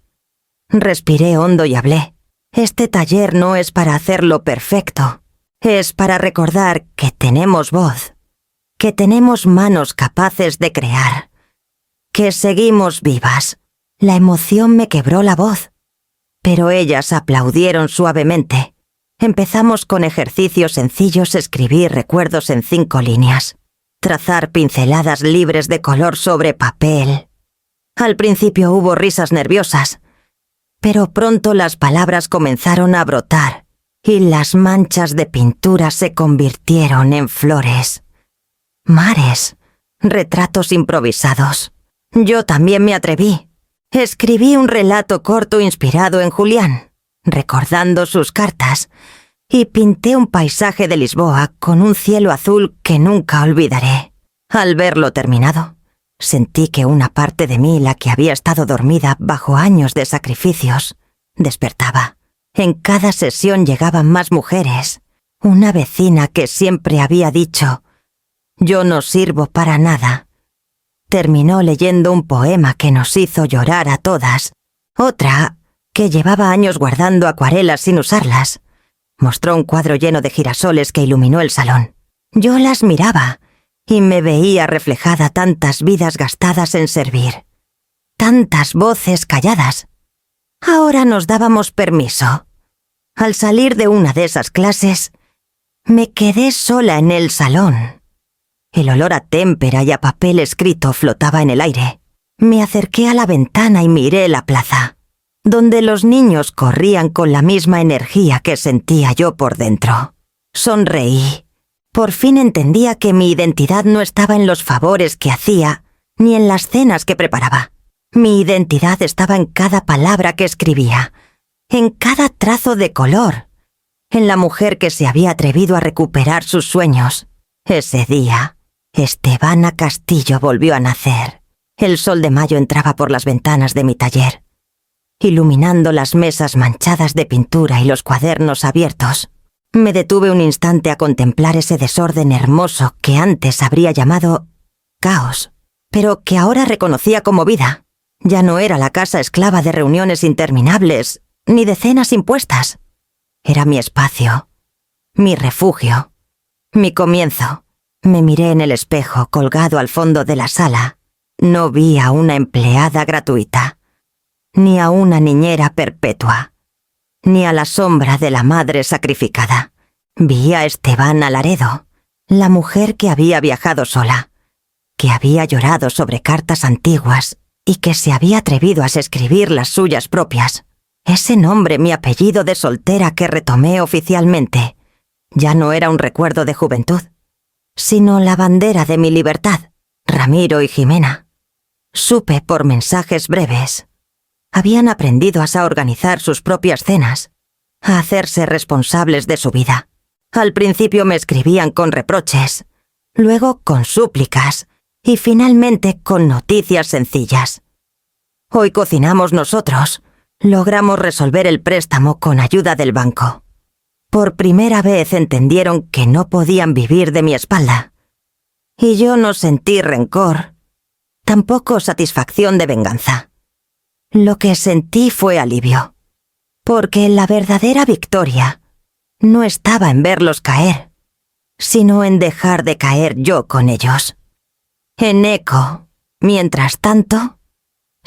Respiré hondo y hablé. Este taller no es para hacerlo perfecto. Es para recordar que tenemos voz, que tenemos manos capaces de crear, que seguimos vivas. La emoción me quebró la voz, pero ellas aplaudieron suavemente. Empezamos con ejercicios sencillos: escribir recuerdos en 5 líneas. Trazar pinceladas libres de color sobre papel. Al principio hubo risas nerviosas, pero pronto las palabras comenzaron a brotar y las manchas de pintura se convirtieron en flores, mares, retratos improvisados. Yo también me atreví. Escribí un relato corto inspirado en Julián, recordando sus cartas, y pinté un paisaje de Lisboa con un cielo azul que nunca olvidaré. Al verlo terminado, sentí que una parte de mí, la que había estado dormida bajo años de sacrificios, despertaba. En cada sesión llegaban más mujeres. Una vecina que siempre había dicho, «Yo no sirvo para nada», terminó leyendo un poema que nos hizo llorar a todas. Otra, que llevaba años guardando acuarelas sin usarlas, mostró un cuadro lleno de girasoles que iluminó el salón. Yo las miraba y me veía reflejada tantas vidas gastadas en servir, tantas voces calladas. Ahora nos dábamos permiso. Al salir de una de esas clases, me quedé sola en el salón. El olor a témpera y a papel escrito flotaba en el aire. Me acerqué a la ventana y miré la plaza, donde los niños corrían con la misma energía que sentía yo por dentro. Sonreí. Por fin entendía que mi identidad no estaba en los favores que hacía, ni en las cenas que preparaba. Mi identidad estaba en cada palabra que escribía, en cada trazo de color, en la mujer que se había atrevido a recuperar sus sueños. Ese día, Estebana Castillo volvió a nacer. El sol de mayo entraba por las ventanas de mi taller, iluminando las mesas manchadas de pintura y los cuadernos abiertos. Me detuve un instante a contemplar ese desorden hermoso que antes habría llamado caos, pero que ahora reconocía como vida. Ya no era la casa esclava de reuniones interminables, ni de cenas impuestas. Era mi espacio, mi refugio, mi comienzo. Me miré en el espejo colgado al fondo de la sala. No vi a una empleada gratuita, ni a una niñera perpetua, ni a la sombra de la madre sacrificada. Vi a Estevana Laredo, la mujer que había viajado sola, que había llorado sobre cartas antiguas y que se había atrevido a escribir las suyas propias. Ese nombre, mi apellido de soltera que retomé oficialmente, ya no era un recuerdo de juventud, sino la bandera de mi libertad. Ramiro y Jimena, supe por mensajes breves, habían aprendido a organizar sus propias cenas, a hacerse responsables de su vida. Al principio me escribían con reproches, luego con súplicas y finalmente con noticias sencillas. Hoy cocinamos nosotros. Logramos resolver el préstamo con ayuda del banco. Por primera vez entendieron que no podían vivir de mi espalda. Y yo no sentí rencor, tampoco satisfacción de venganza. Lo que sentí fue alivio, porque la verdadera victoria no estaba en verlos caer, sino en dejar de caer yo con ellos. Eneko, mientras tanto,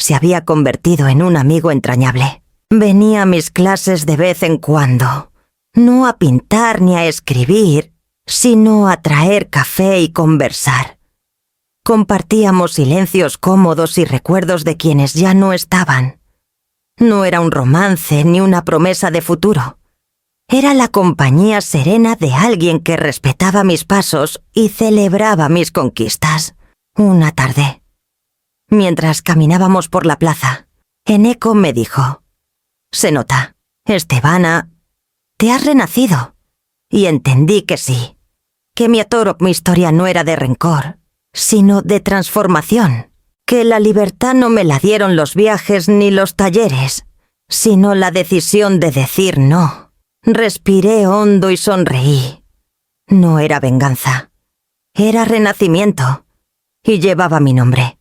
se había convertido en un amigo entrañable. Venía a mis clases de vez en cuando, no a pintar ni a escribir, sino a traer café y conversar. Compartíamos silencios cómodos y recuerdos de quienes ya no estaban. No era un romance ni una promesa de futuro. Era la compañía serena de alguien que respetaba mis pasos y celebraba mis conquistas. Una tarde, mientras caminábamos por la plaza, Eneko me dijo: «Se nota, Estevana, te has renacido». Y entendí que sí, que mi historia no era de rencor, sino de transformación, que la libertad no me la dieron los viajes ni los talleres, sino la decisión de decir no. Respiré hondo y sonreí. No era venganza, era renacimiento, y llevaba mi nombre.